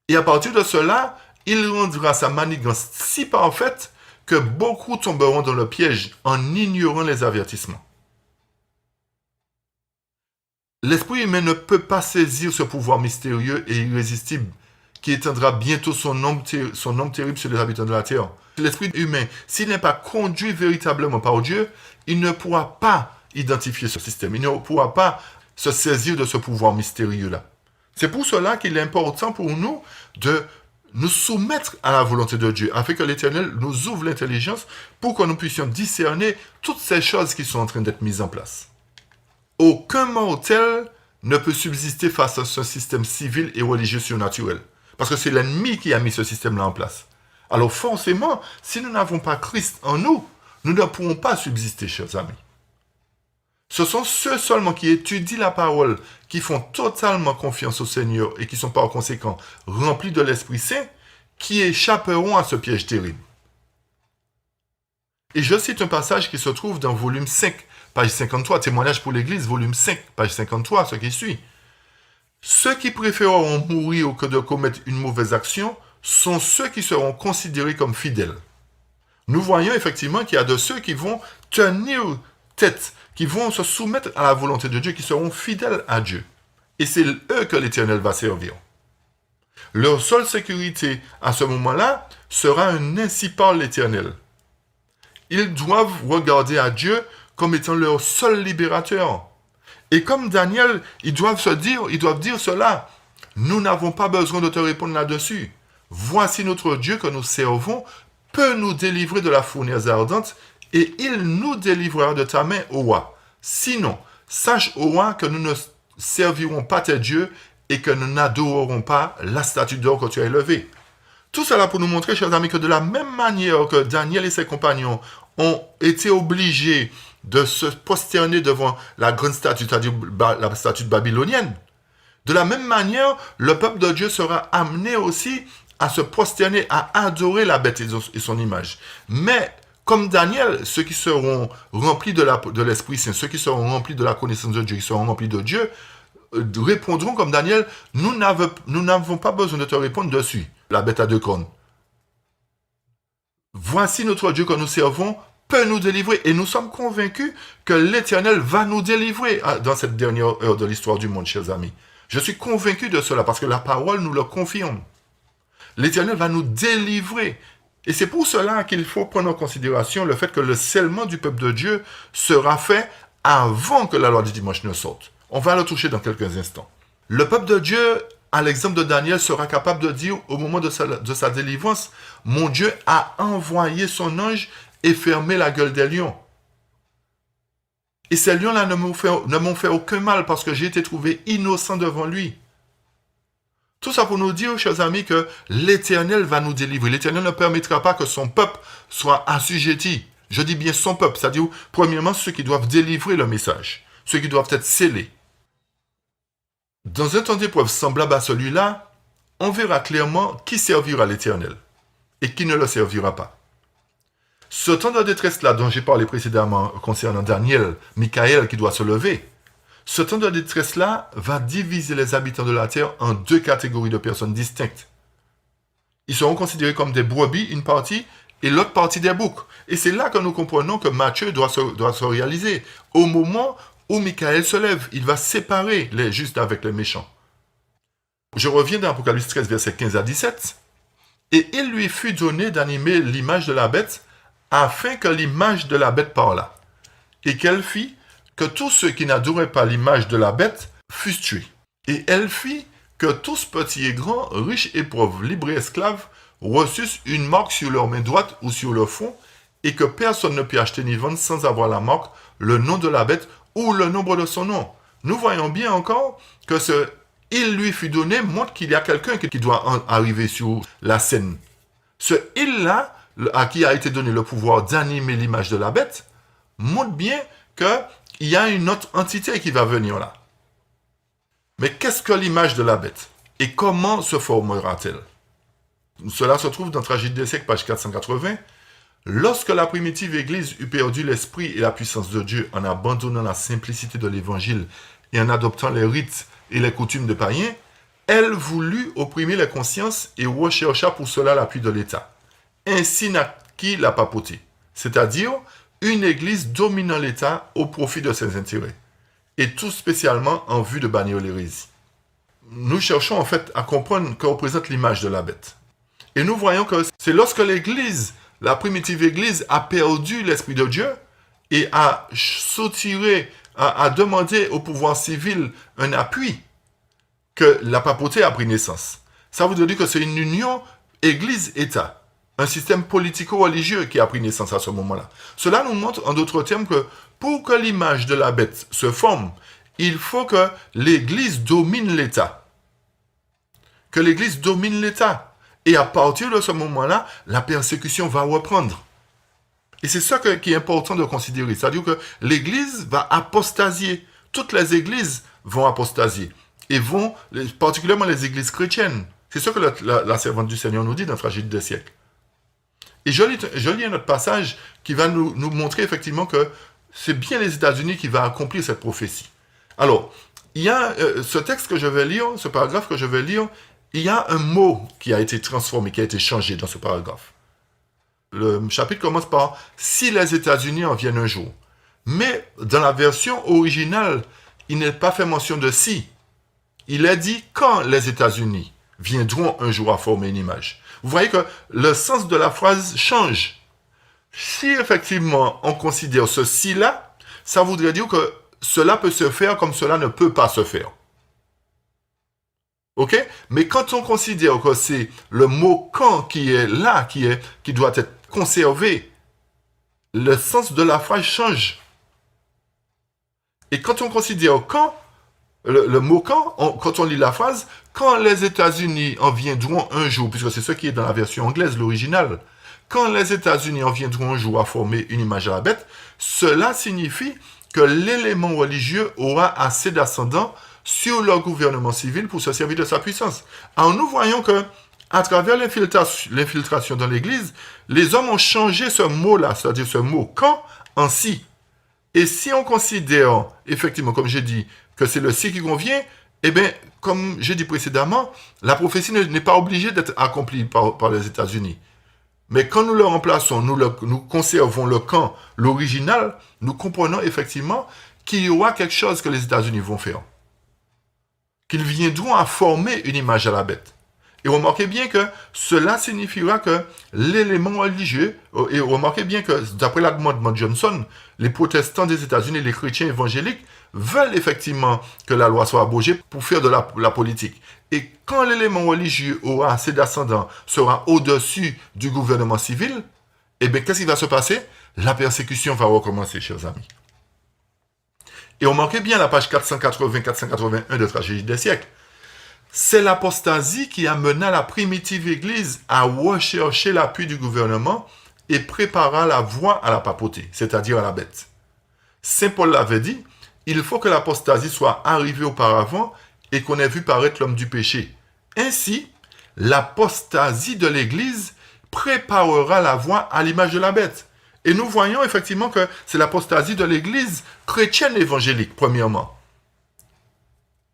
Et à partir de cela, il rendra sa manigance si parfaite que beaucoup tomberont dans le piège en ignorant les avertissements. L'esprit humain ne peut pas saisir ce pouvoir mystérieux et irrésistible qui étendra bientôt son nombre terrible sur les habitants de la terre. L'esprit humain, s'il n'est pas conduit véritablement par Dieu, il ne pourra pas identifier ce système. Il ne pourra pas se saisir de ce pouvoir mystérieux-là. C'est pour cela qu'il est important pour nous de nous soumettre à la volonté de Dieu, afin que l'Éternel nous ouvre l'intelligence pour que nous puissions discerner toutes ces choses qui sont en train d'être mises en place. Aucun mortel ne peut subsister face à ce système civil et religieux surnaturel, parce que c'est l'ennemi qui a mis ce système-là en place. Alors forcément, si nous n'avons pas Christ en nous, nous ne pourrons pas subsister, chers amis. Ce sont ceux seulement qui étudient la parole, qui font totalement confiance au Seigneur et qui sont par conséquent remplis de l'Esprit Saint, qui échapperont à ce piège terrible. Et je cite un passage qui se trouve dans volume 5, page 53, Témoignage pour l'Église, volume 5, page 53, ce qui suit. Ceux qui préféreront mourir que de commettre une mauvaise action sont ceux qui seront considérés comme fidèles. Nous voyons effectivement qu'il y a de ceux qui vont tenir tête, qui vont se soumettre à la volonté de Dieu, qui seront fidèles à Dieu. Et c'est eux que l'Éternel va servir. Leur seule sécurité à ce moment-là sera un ainsi parle l'Éternel. Ils doivent regarder à Dieu comme étant leur seul libérateur. Et comme Daniel, ils doivent dire cela. Nous n'avons pas besoin de te répondre là-dessus. Voici notre Dieu que nous servons peut nous délivrer de la fournaise ardente et il nous délivrera de ta main, ô roi. Sinon, sache, ô roi, que nous ne servirons pas tes dieux et que nous n'adorerons pas la statue d'or que tu as élevée. Tout cela pour nous montrer, chers amis, que de la même manière que Daniel et ses compagnons ont été obligés de se prosterner devant la grande statue, c'est-à-dire la statue babylonienne, de la même manière, le peuple de Dieu sera amené aussi à se prosterner, à adorer la bête et son image. Mais, comme Daniel, ceux qui seront remplis de l'Esprit Saint, ceux qui seront remplis de la connaissance de Dieu, qui seront remplis de Dieu, répondront comme Daniel, nous n'avons pas besoin de te répondre dessus, la bête à deux cornes. Voici notre Dieu que nous servons, peut nous délivrer. Et nous sommes convaincus que l'Éternel va nous délivrer dans cette dernière heure de l'histoire du monde, chers amis. Je suis convaincu de cela parce que la parole nous le confirme. L'Éternel va nous délivrer. Et c'est pour cela qu'il faut prendre en considération le fait que le scellement du peuple de Dieu sera fait avant que la loi du dimanche ne sorte. On va le toucher dans quelques instants. Le peuple de Dieu, à l'exemple de Daniel, sera capable de dire au moment de sa délivrance, « Mon Dieu a envoyé son ange et fermé la gueule des lions. » Et ces lions-là ne m'ont fait aucun mal parce que j'ai été trouvé innocent devant lui. Tout ça pour nous dire, chers amis, que l'Éternel va nous délivrer. L'Éternel ne permettra pas que son peuple soit assujetti. Je dis bien son peuple, c'est-à-dire, premièrement, ceux qui doivent délivrer le message, ceux qui doivent être scellés. Dans un temps d'épreuve semblable à celui-là, on verra clairement qui servira l'Éternel et qui ne le servira pas. Ce temps de détresse-là dont j'ai parlé précédemment concernant Daniel, Michaël qui doit se lever, ce temps de détresse-là va diviser les habitants de la terre en deux catégories de personnes distinctes. Ils seront considérés comme des brebis, une partie, et l'autre partie des boucs. Et c'est là que nous comprenons que Matthieu doit se réaliser. Au moment où Michaël se lève, il va séparer les justes avec les méchants. Je reviens dans Apocalypse 13, versets 15 à 17. « Et il lui fut donné d'animer l'image de la bête, afin que l'image de la bête parlât, et qu'elle fit que tous ceux qui n'adoraient pas l'image de la bête fussent tués. Et elle fit que tous petits et grands, riches et pauvres, libres et esclaves, reçussent une marque sur leur main droite ou sur le front, et que personne ne put acheter ni vendre sans avoir la marque, le nom de la bête ou le nombre de son nom. » Nous voyons bien encore que ce « il lui fut donné » montre qu'il y a quelqu'un qui doit arriver sur la scène. Ce « il-là » à qui a été donné le pouvoir d'animer l'image de la bête, montre bien qu'il y a une autre entité qui va venir là. Mais qu'est-ce que l'image de la bête? Et comment se formera-t-elle? Cela se trouve dans Tragédie des siècles, page 480. Lorsque la primitive Église eut perdu l'esprit et la puissance de Dieu en abandonnant la simplicité de l'Évangile et en adoptant les rites et les coutumes de païens, elle voulut opprimer les consciences et rechercha pour cela l'appui de l'État. Ainsi naquit la papauté, c'est-à-dire une église dominant l'État au profit de ses intérêts, et tout spécialement en vue de bannir l'hérésie. nous cherchons en fait à comprendre que représente l'image de la bête. Et nous voyons que c'est lorsque l'Église, la primitive Église, a perdu l'Esprit de Dieu et a soutiré, a demandé au pouvoir civil un appui, que la papauté a pris naissance. Ça veut dire que c'est une union Église-État, un système politico-religieux qui a pris naissance à ce moment-là. Cela nous montre en d'autres termes que pour que l'image de la bête se forme, il faut que l'Église domine l'État. Que l'Église domine l'État. Et à partir de ce moment-là, la persécution va reprendre. Et c'est ça qui est important de considérer. C'est-à-dire que l'Église va apostasier. Toutes les églises vont apostasier. Et vont, particulièrement les églises chrétiennes. C'est ça que la servante du Seigneur nous dit dans Tragédie des siècles. Et je lis un autre passage qui va nous montrer effectivement que c'est bien les États-Unis qui va accomplir cette prophétie. Alors, il y a ce texte que je vais lire, ce paragraphe que je vais lire, il y a un mot qui a été transformé, qui a été changé dans ce paragraphe. Le chapitre commence par « Si les États-Unis en viennent un jour ». Mais dans la version originale, il n'est pas fait mention de « si ». Il est dit « quand les États-Unis viendront un jour à former une image ». Vous voyez que le sens de la phrase change. Si effectivement on considère ce « si-là », ça voudrait dire que cela peut se faire comme cela ne peut pas se faire. Ok? Mais quand on considère que c'est le mot quand qui est là, qui doit être conservé, le sens de la phrase change. Et quand on considère quand, le mot quand on lit la phrase, quand les États-Unis en viendront un jour, puisque c'est ce qui est dans la version anglaise, l'original, quand les États-Unis en viendront un jour à former une image à la bête, cela signifie que l'élément religieux aura assez d'ascendant sur leur gouvernement civil pour se servir de sa puissance. Alors nous voyons que, à travers l'infiltration dans l'Église, les hommes ont changé ce mot-là, c'est-à-dire ce mot « quand » en « si ». Et si on considère, effectivement, comme j'ai dit, que c'est le « si » qui convient, eh bien, comme j'ai dit précédemment, la prophétie n'est pas obligée d'être accomplie par les États-Unis. Mais quand nous le remplaçons, nous conservons le « quand », l'original, nous comprenons effectivement qu'il y aura quelque chose que les États-Unis vont faire. Qu'ils viendront à former une image à la bête. Et remarquez bien que cela signifiera que l'élément religieux, et remarquez bien que d'après l'amendement de Johnson, les protestants des États-Unis, les chrétiens évangéliques, veulent effectivement que la loi soit abrogée pour faire de la politique. Et quand l'élément religieux aura assez d'ascendant, sera au-dessus du gouvernement civil, eh bien, qu'est-ce qui va se passer? La persécution va recommencer, chers amis. Et remarquez bien la page 480-481 de Tragédie des siècles. C'est l'apostasie qui amena la primitive Église à rechercher l'appui du gouvernement et prépara la voie à la papauté, c'est-à-dire à la bête. Saint Paul l'avait dit, il faut que l'apostasie soit arrivée auparavant et qu'on ait vu paraître l'homme du péché. Ainsi, l'apostasie de l'Église préparera la voie à l'image de la bête. Et nous voyons effectivement que c'est l'apostasie de l'Église chrétienne évangélique, premièrement.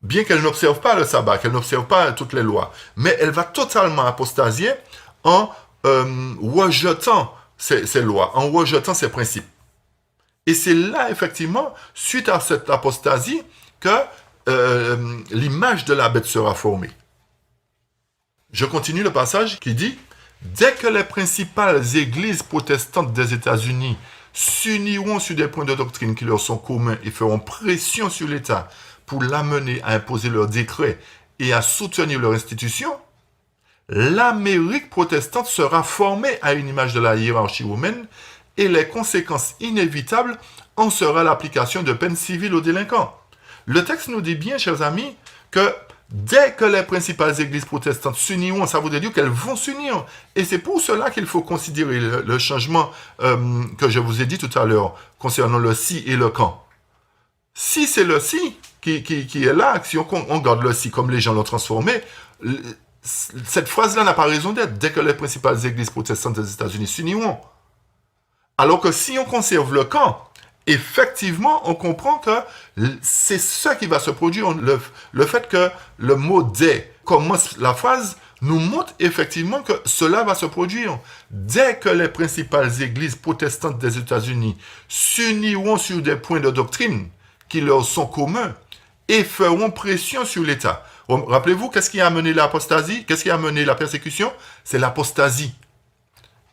Bien qu'elle n'observe pas le sabbat, qu'elle n'observe pas toutes les lois, mais elle va totalement apostasier en rejetant ces lois, en rejetant ces principes. Et c'est là, effectivement, suite à cette apostasie, que l'image de la bête sera formée. Je continue le passage qui dit « Dès que les principales églises protestantes des États-Unis s'uniront sur des points de doctrine qui leur sont communs et feront pression sur l'État pour l'amener à imposer leurs décrets et à soutenir leur institution, l'Amérique protestante sera formée à une image de la hiérarchie romaine et les conséquences inévitables en sera l'application de peines civiles aux délinquants. » Le texte nous dit bien, chers amis, que dès que les principales églises protestantes s'uniront, ça veut dire qu'elles vont s'unir. Et c'est pour cela qu'il faut considérer le changement que je vous ai dit tout à l'heure concernant le si et le quand. Si c'est le si qui est là, si on garde le si comme les gens l'ont transformé, cette phrase-là n'a pas raison d'être. Dès que les principales églises protestantes des États-Unis s'uniront. Alors que si on conserve le quand, effectivement, on comprend que c'est ça qui va se produire. Le fait que le mot « dès » commence la phrase nous montre effectivement que cela va se produire. Dès que les principales églises protestantes des États-Unis s'uniront sur des points de doctrine qui leur sont communs et feront pression sur l'État. Rappelez-vous, qu'est-ce qui a amené l'apostasie? Qu'est-ce qui a amené la persécution? C'est l'apostasie.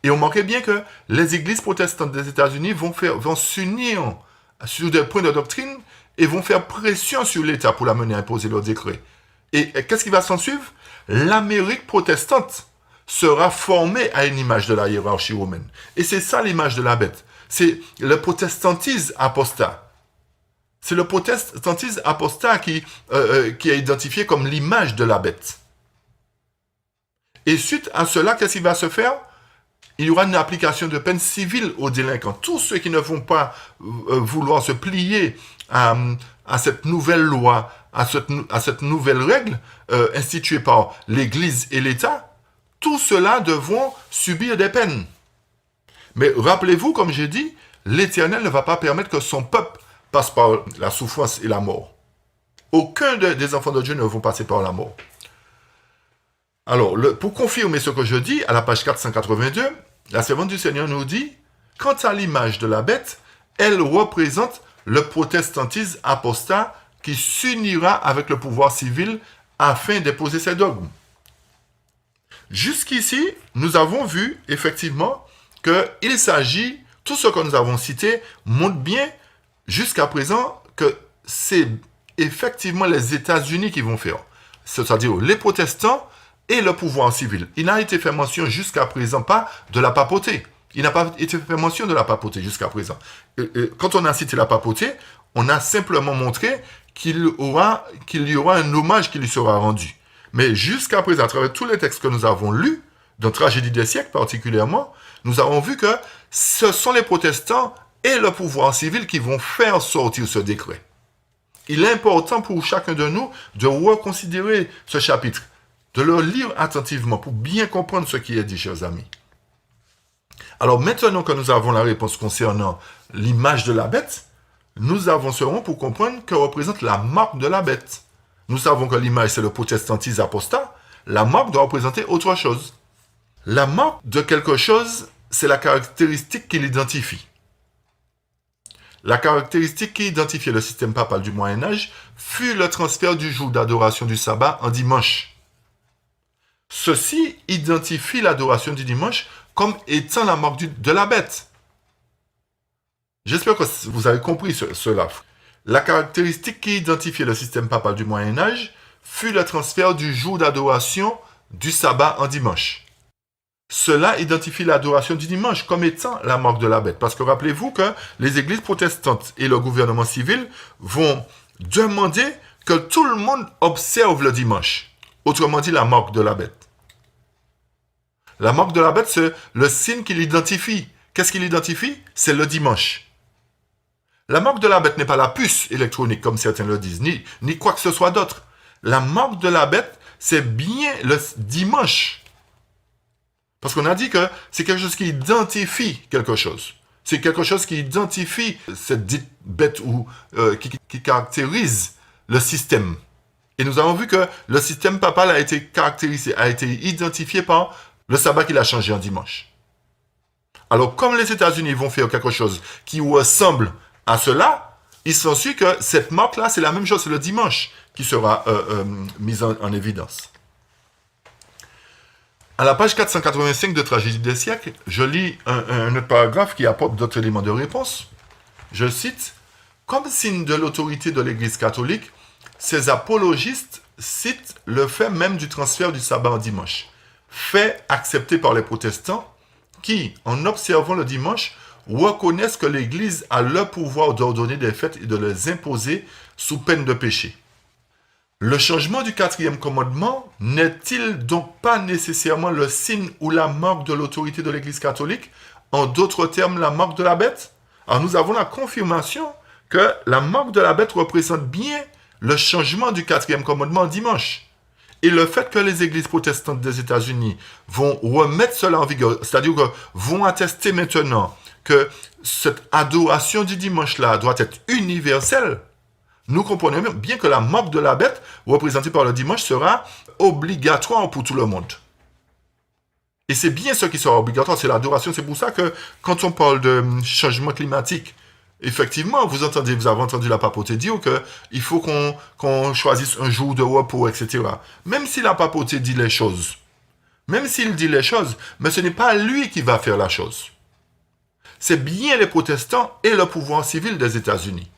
Et on manquait bien que les églises protestantes des États-Unis vont s'unir sur des points de doctrine et vont faire pression sur l'État pour l'amener à imposer leurs décrets. Et qu'est-ce qui va s'en suivre? L'Amérique protestante sera formée à une image de la hiérarchie romaine. Et c'est ça l'image de la bête. C'est le protestantisme apostat. C'est le protestantisme apostat qui est identifié comme l'image de la bête. Et suite à cela, qu'est-ce qui va se faire? Il y aura une application de peine civile aux délinquants. Tous ceux qui ne vont pas vouloir se plier à cette nouvelle loi, à cette nouvelle règle instituée par l'Église et l'État, tous ceux-là devront subir des peines. Mais rappelez-vous, comme j'ai dit, l'Éternel ne va pas permettre que son peuple passe par la souffrance et la mort. Aucun des enfants de Dieu ne vont passer par la mort. Alors, pour confirmer ce que je dis, à la page 482, la servante du Seigneur nous dit, quant à l'image de la bête, elle représente le protestantisme apostat qui s'unira avec le pouvoir civil afin d'imposer ses dogmes. Jusqu'ici, nous avons vu effectivement qu'il s'agit, tout ce que nous avons cité montre bien jusqu'à présent que c'est effectivement les États-Unis qui vont faire, c'est-à-dire les protestants et le pouvoir civil. Il n'a été fait mention jusqu'à présent pas de la papauté. Il n'a pas été fait mention de la papauté jusqu'à présent. Quand on a cité la papauté, on a simplement montré qu'il y aura un hommage qui lui sera rendu. Mais jusqu'à présent, à travers tous les textes que nous avons lus, dans Tragédie des siècles particulièrement, nous avons vu que ce sont les protestants et le pouvoir civil qui vont faire sortir ce décret. Il est important pour chacun de nous de reconsidérer ce chapitre, de le lire attentivement pour bien comprendre ce qui est dit, chers amis. Alors maintenant que nous avons la réponse concernant l'image de la bête, nous avancerons pour comprendre que représente la marque de la bête. Nous savons que l'image c'est le protestantisme apostat, la marque doit représenter autre chose. La marque de quelque chose, c'est la caractéristique qui l'identifie. La caractéristique qui identifiait le système papal du Moyen-Âge fut le transfert du jour d'adoration du sabbat en dimanche. Ceci identifie l'adoration du dimanche comme étant la marque de la bête. J'espère que vous avez compris cela. La caractéristique qui identifiait le système papal du Moyen-Âge fut le transfert du jour d'adoration du sabbat en dimanche. Cela identifie l'adoration du dimanche comme étant la marque de la bête. Parce que rappelez-vous que les églises protestantes et le gouvernement civil vont demander que tout le monde observe le dimanche. Autrement dit, la marque de la bête. La marque de la bête, c'est le signe qui l'identifie. Qu'est-ce qui l'identifie? C'est le dimanche. La marque de la bête n'est pas la puce électronique, comme certains le disent, ni quoi que ce soit d'autre. La marque de la bête, c'est bien le dimanche. Parce qu'on a dit que c'est quelque chose qui identifie quelque chose. C'est quelque chose qui identifie cette dite bête ou qui caractérise le système. Et nous avons vu que le système papal a été caractérisé, a été identifié par le sabbat qu'il a changé en dimanche. Alors, comme les États-Unis vont faire quelque chose qui ressemble à cela, il s'ensuit que cette marque-là, c'est la même chose, c'est le dimanche qui sera mise en évidence. À la page 485 de Tragédie des siècles, je lis un autre paragraphe qui apporte d'autres éléments de réponse. Je cite, « Comme signe de l'autorité de l'Église catholique, ces apologistes citent le fait même du transfert du sabbat en dimanche, fait accepté par les protestants qui, en observant le dimanche, reconnaissent que l'Église a le pouvoir d'ordonner des fêtes et de les imposer sous peine de péché. Le changement du 4e commandement n'est-il donc pas nécessairement le signe ou la marque de l'autorité de l'Église catholique, en d'autres termes la marque de la bête? Alors nous avons la confirmation que la marque de la bête représente bien le changement du 4e commandement dimanche. Et le fait que les églises protestantes des États-Unis vont remettre cela en vigueur, c'est-à-dire que vont attester maintenant que cette adoration du dimanche-là doit être universelle, nous comprenons bien que la marque de la bête, représentée par le dimanche, sera obligatoire pour tout le monde. Et c'est bien ce qui sera obligatoire, c'est l'adoration. C'est pour ça que quand on parle de changement climatique, Effectivement, vous avez entendu la papauté dire qu'il faut qu'on choisisse un jour de repos, etc. Même si la papauté dit les choses, même s'il dit les choses, mais ce n'est pas lui qui va faire la chose. C'est bien les protestants et le pouvoir civil des États-Unis.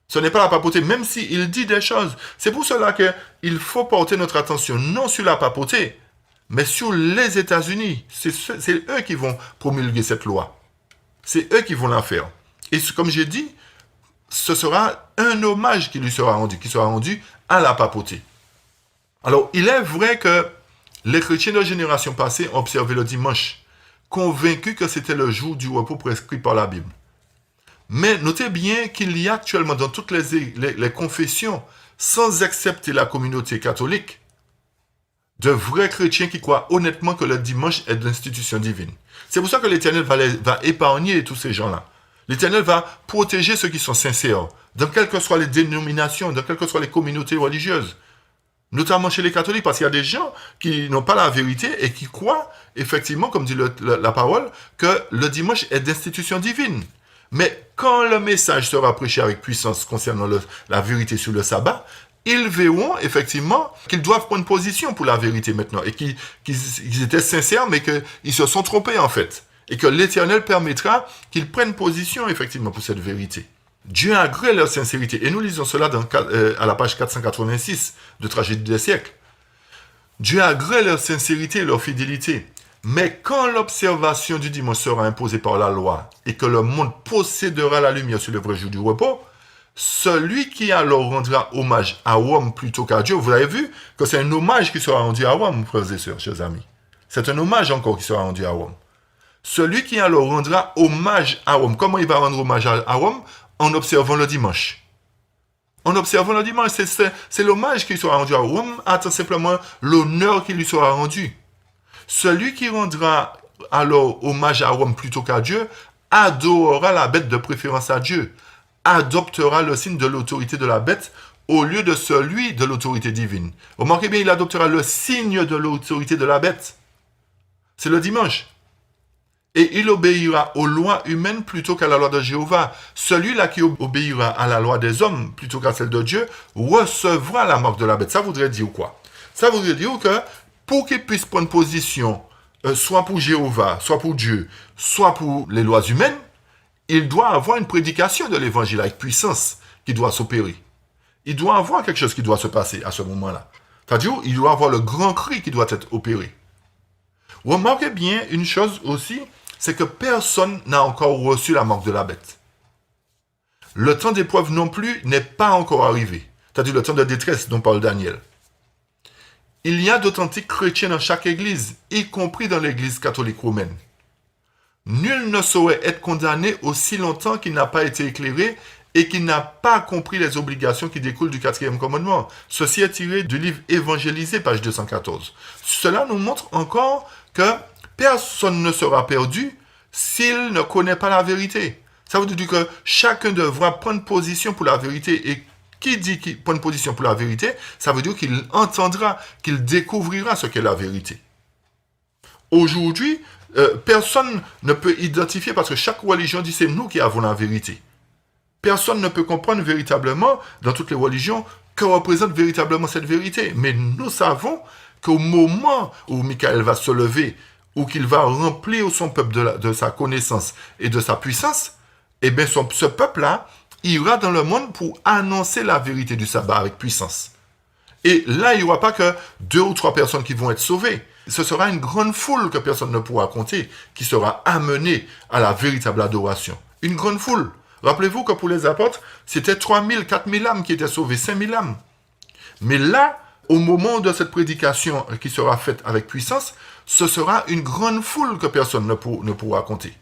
Ce n'est pas la papauté, même s'il dit des choses. C'est pour cela qu'il faut porter notre attention non sur la papauté, mais sur les États-Unis. C'est eux qui vont promulguer cette loi. C'est eux qui vont la faire. Et comme j'ai dit, ce sera un hommage qui sera rendu à la papauté. Alors, il est vrai que les chrétiens de génération passée ont observé le dimanche, convaincus que c'était le jour du repos prescrit par la Bible. Mais notez bien qu'il y a actuellement dans toutes les confessions, sans excepter la communauté catholique, de vrais chrétiens qui croient honnêtement que le dimanche est d'institution divine. C'est pour ça que l'Éternel va épargner tous ces gens-là. L'Éternel va protéger ceux qui sont sincères, dans quelles que soient les dénominations, dans quelles que soient les communautés religieuses. Notamment chez les catholiques, parce qu'il y a des gens qui n'ont pas la vérité et qui croient, effectivement, comme dit la parole, que le dimanche est d'institution divine. Mais quand le message sera prêché avec puissance concernant la vérité sur le sabbat, ils verront effectivement qu'ils doivent prendre position pour la vérité maintenant et qu'ils étaient sincères mais qu'ils se sont trompés en fait. Et que l'Éternel permettra qu'ils prennent position effectivement pour cette vérité. Dieu agrée leur sincérité. Et nous lisons cela à la page 486 de Tragédie des siècles. Dieu agrée leur sincérité et leur fidélité. Mais quand l'observation du dimanche sera imposée par la loi et que le monde possédera la lumière sur le vrai jour du repos, celui qui alors rendra hommage à Rome plutôt qu'à Dieu, vous avez vu que c'est un hommage qui sera rendu à Rome, frères et sœurs, chers amis. C'est un hommage encore qui sera rendu à Rome. Celui qui alors rendra hommage à Rome, comment il va rendre hommage à Rome? En observant le dimanche. En observant le dimanche, c'est l'hommage qui sera rendu à Rome, attend simplement l'honneur qui lui sera rendu. Celui qui rendra alors hommage à Rome plutôt qu'à Dieu, adorera la bête de préférence à Dieu, adoptera le signe de l'autorité de la bête au lieu de celui de l'autorité divine. Remarquez bien, il adoptera le signe de l'autorité de la bête. C'est le dimanche. Et il obéira aux lois humaines plutôt qu'à la loi de Jéhovah. Celui-là qui obéira à la loi des hommes plutôt qu'à celle de Dieu recevra la marque de la bête. Ça voudrait dire quoi? Ça voudrait dire que pour qu'il puisse prendre position, soit pour Jéhovah, soit pour Dieu, soit pour les lois humaines, il doit avoir une prédication de l'évangile avec puissance qui doit s'opérer. Il doit avoir quelque chose qui doit se passer à ce moment-là. C'est-à-dire, il doit avoir le grand cri qui doit être opéré. Remarquez bien une chose aussi, c'est que personne n'a encore reçu la marque de la bête. Le temps d'épreuve non plus n'est pas encore arrivé. C'est-à-dire le temps de détresse dont parle Daniel. Il y a d'authentiques chrétiens dans chaque église, y compris dans l'église catholique romaine. Nul ne saurait être condamné aussi longtemps qu'il n'a pas été éclairé et qu'il n'a pas compris les obligations qui découlent du 4e commandement. Ceci est tiré du livre Évangélisé, page 214. Cela nous montre encore que personne ne sera perdu s'il ne connaît pas la vérité. Ça veut dire que chacun devra prendre position pour la vérité. Et qui dit qu'il prend position pour la vérité, ça veut dire qu'il entendra, qu'il découvrira ce qu'est la vérité. Aujourd'hui, personne ne peut identifier, parce que chaque religion dit c'est nous qui avons la vérité. Personne ne peut comprendre véritablement, dans toutes les religions, que représente véritablement cette vérité. Mais nous savons qu'au moment où Michael va se lever, ou qu'il va remplir son peuple de sa connaissance et de sa puissance, eh bien ce peuple-là ira dans le monde pour annoncer la vérité du sabbat avec puissance. Et là, il n'y aura pas que 2 ou 3 personnes qui vont être sauvées. Ce sera une grande foule que personne ne pourra compter, qui sera amenée à la véritable adoration. Une grande foule. Rappelez-vous que pour les apôtres, c'était 3000, 4000 âmes qui étaient sauvées, 5000 âmes. Mais là, au moment de cette prédication qui sera faite avec puissance, ce sera une grande foule que personne ne pourra compter.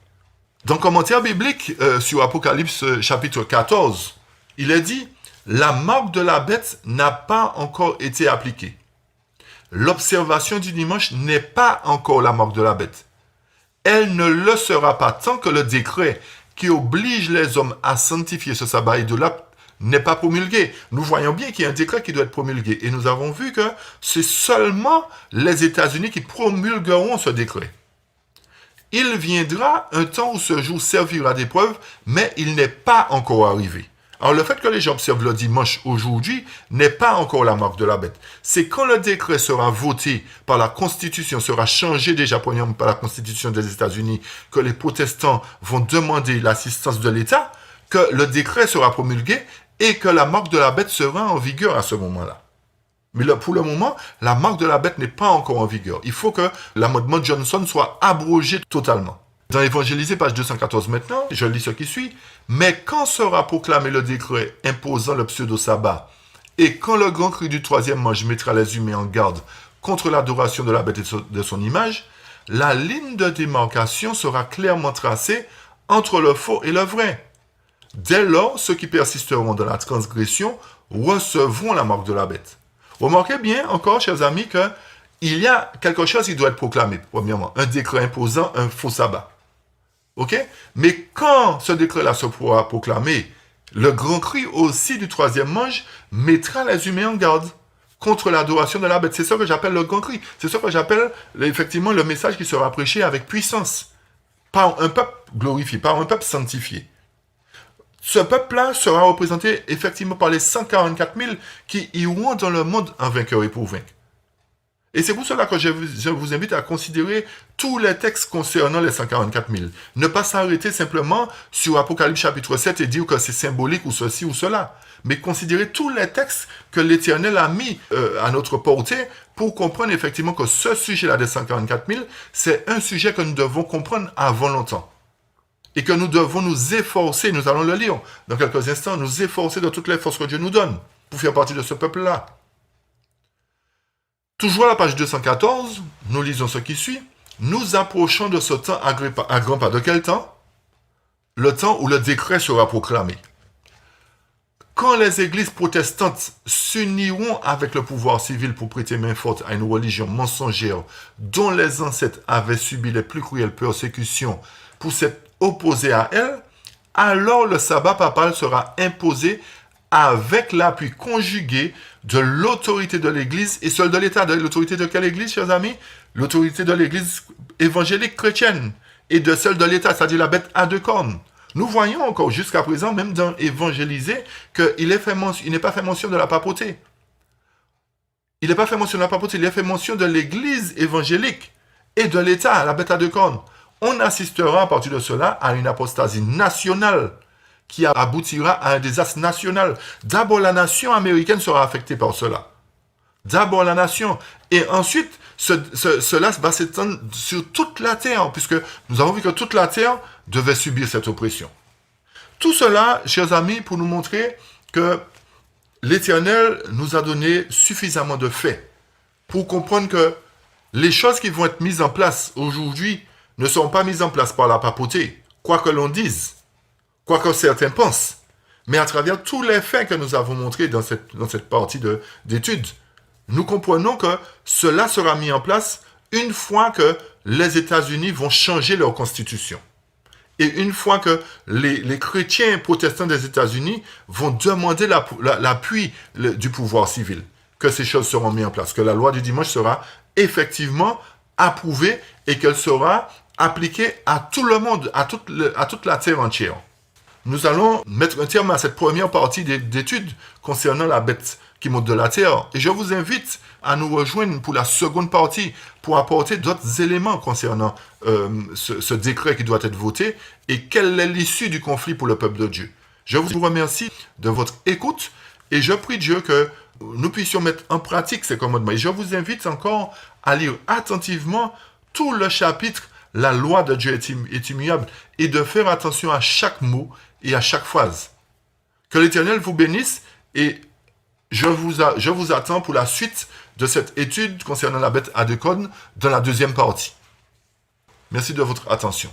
Dans le commentaire biblique sur Apocalypse chapitre 14, il est dit « La marque de la bête n'a pas encore été appliquée. L'observation du dimanche n'est pas encore la marque de la bête. Elle ne le sera pas tant que le décret qui oblige les hommes à sanctifier ce sabbat idolâtre n'est pas promulgué. » Nous voyons bien qu'il y a un décret qui doit être promulgué. Et nous avons vu que c'est seulement les États-Unis qui promulgueront ce décret. Il viendra un temps où ce jour servira d'épreuve, mais il n'est pas encore arrivé. Alors le fait que les gens observent le dimanche aujourd'hui n'est pas encore la marque de la bête. C'est quand le décret sera voté par la Constitution, sera changé déjà premièrement par la Constitution des États-Unis, que les protestants vont demander l'assistance de l'État, que le décret sera promulgué et que la marque de la bête sera en vigueur à ce moment-là. Mais là, pour le moment, la marque de la bête n'est pas encore en vigueur. Il faut que l'amendement Johnson soit abrogé totalement. Dans Évangélisé, page 214 maintenant, je lis ce qui suit. Mais quand sera proclamé le décret imposant le pseudo-sabbat, et quand le grand cri du troisième ange mettra les humains en garde contre l'adoration de la bête et de son image, la ligne de démarcation sera clairement tracée entre le faux et le vrai. Dès lors, ceux qui persisteront dans la transgression recevront la marque de la bête. Remarquez bien encore, chers amis, qu'il y a quelque chose qui doit être proclamé, premièrement, un décret imposant un faux sabbat. OK? Mais quand ce décret-là se pourra proclamer, le grand cri aussi du troisième ange mettra les humains en garde contre l'adoration de la bête. C'est ça que j'appelle le grand cri. C'est ça que j'appelle effectivement le message qui sera prêché avec puissance par un peuple glorifié, par un peuple sanctifié. Ce peuple-là sera représenté effectivement par les 144 000 qui iront dans le monde en vainqueur et pour vaincre. Et c'est pour cela que je vous invite à considérer tous les textes concernant les 144 000. Ne pas s'arrêter simplement sur Apocalypse chapitre 7 et dire que c'est symbolique ou ceci ou cela. Mais considérer tous les textes que l'Éternel a mis à notre portée pour comprendre effectivement que ce sujet-là des 144 000, c'est un sujet que nous devons comprendre avant longtemps. Et que nous devons nous efforcer, nous allons le lire dans quelques instants, nous efforcer de toutes les forces que Dieu nous donne pour faire partie de ce peuple-là. Toujours à la page 214, nous lisons ce qui suit. Nous approchons de ce temps à grands pas. De quel temps? Le temps où le décret sera proclamé. Quand les églises protestantes s'uniront avec le pouvoir civil pour prêter main forte à une religion mensongère dont les ancêtres avaient subi les plus cruelles persécutions pour s'être opposés à elle, alors le sabbat papal sera imposé avec l'appui conjugué de l'autorité de l'Église et celle de l'État. L'autorité de quelle Église, chers amis? L'autorité de l'Église évangélique chrétienne et de celle de l'État, c'est-à-dire la bête à deux cornes. Nous voyons encore jusqu'à présent, même dans Évangélisé, qu'il n'est pas fait mention de la papauté. Il n'est pas fait mention de la papauté, il est fait mention de l'Église évangélique et de l'État, la bête à deux cornes. On assistera à partir de cela à une apostasie nationale qui aboutira à un désastre national. D'abord, la nation américaine sera affectée par cela. D'abord, la nation. Et ensuite, cela va s'étendre sur toute la terre, puisque nous avons vu que toute la terre devait subir cette oppression. Tout cela, chers amis, pour nous montrer que l'Éternel nous a donné suffisamment de faits pour comprendre que les choses qui vont être mises en place aujourd'hui ne sont pas mises en place par la papauté, quoi que l'on dise. Quoi que certains pensent, mais à travers tous les faits que nous avons montrés dans cette partie d'études, nous comprenons que cela sera mis en place une fois que les États-Unis vont changer leur constitution. Et une fois que les chrétiens protestants des États-Unis vont demander l'appui du pouvoir civil, que ces choses seront mises en place, que la loi du dimanche sera effectivement approuvée et qu'elle sera appliquée à tout le monde, à toute la terre entière. Nous allons mettre un terme à cette première partie d'études concernant la bête qui monte de la terre. Et je vous invite à nous rejoindre pour la seconde partie pour apporter d'autres éléments concernant ce décret qui doit être voté et quelle est l'issue du conflit pour le peuple de Dieu. Je vous remercie de votre écoute et je prie Dieu que nous puissions mettre en pratique ces commandements. Et je vous invite encore à lire attentivement tout le chapitre « La loi de Dieu est immuable » et de faire attention à chaque mot et à chaque phrase. Que l'Éternel vous bénisse et je vous attends pour la suite de cette étude concernant la bête à deux cornes dans la deuxième partie. Merci de votre attention.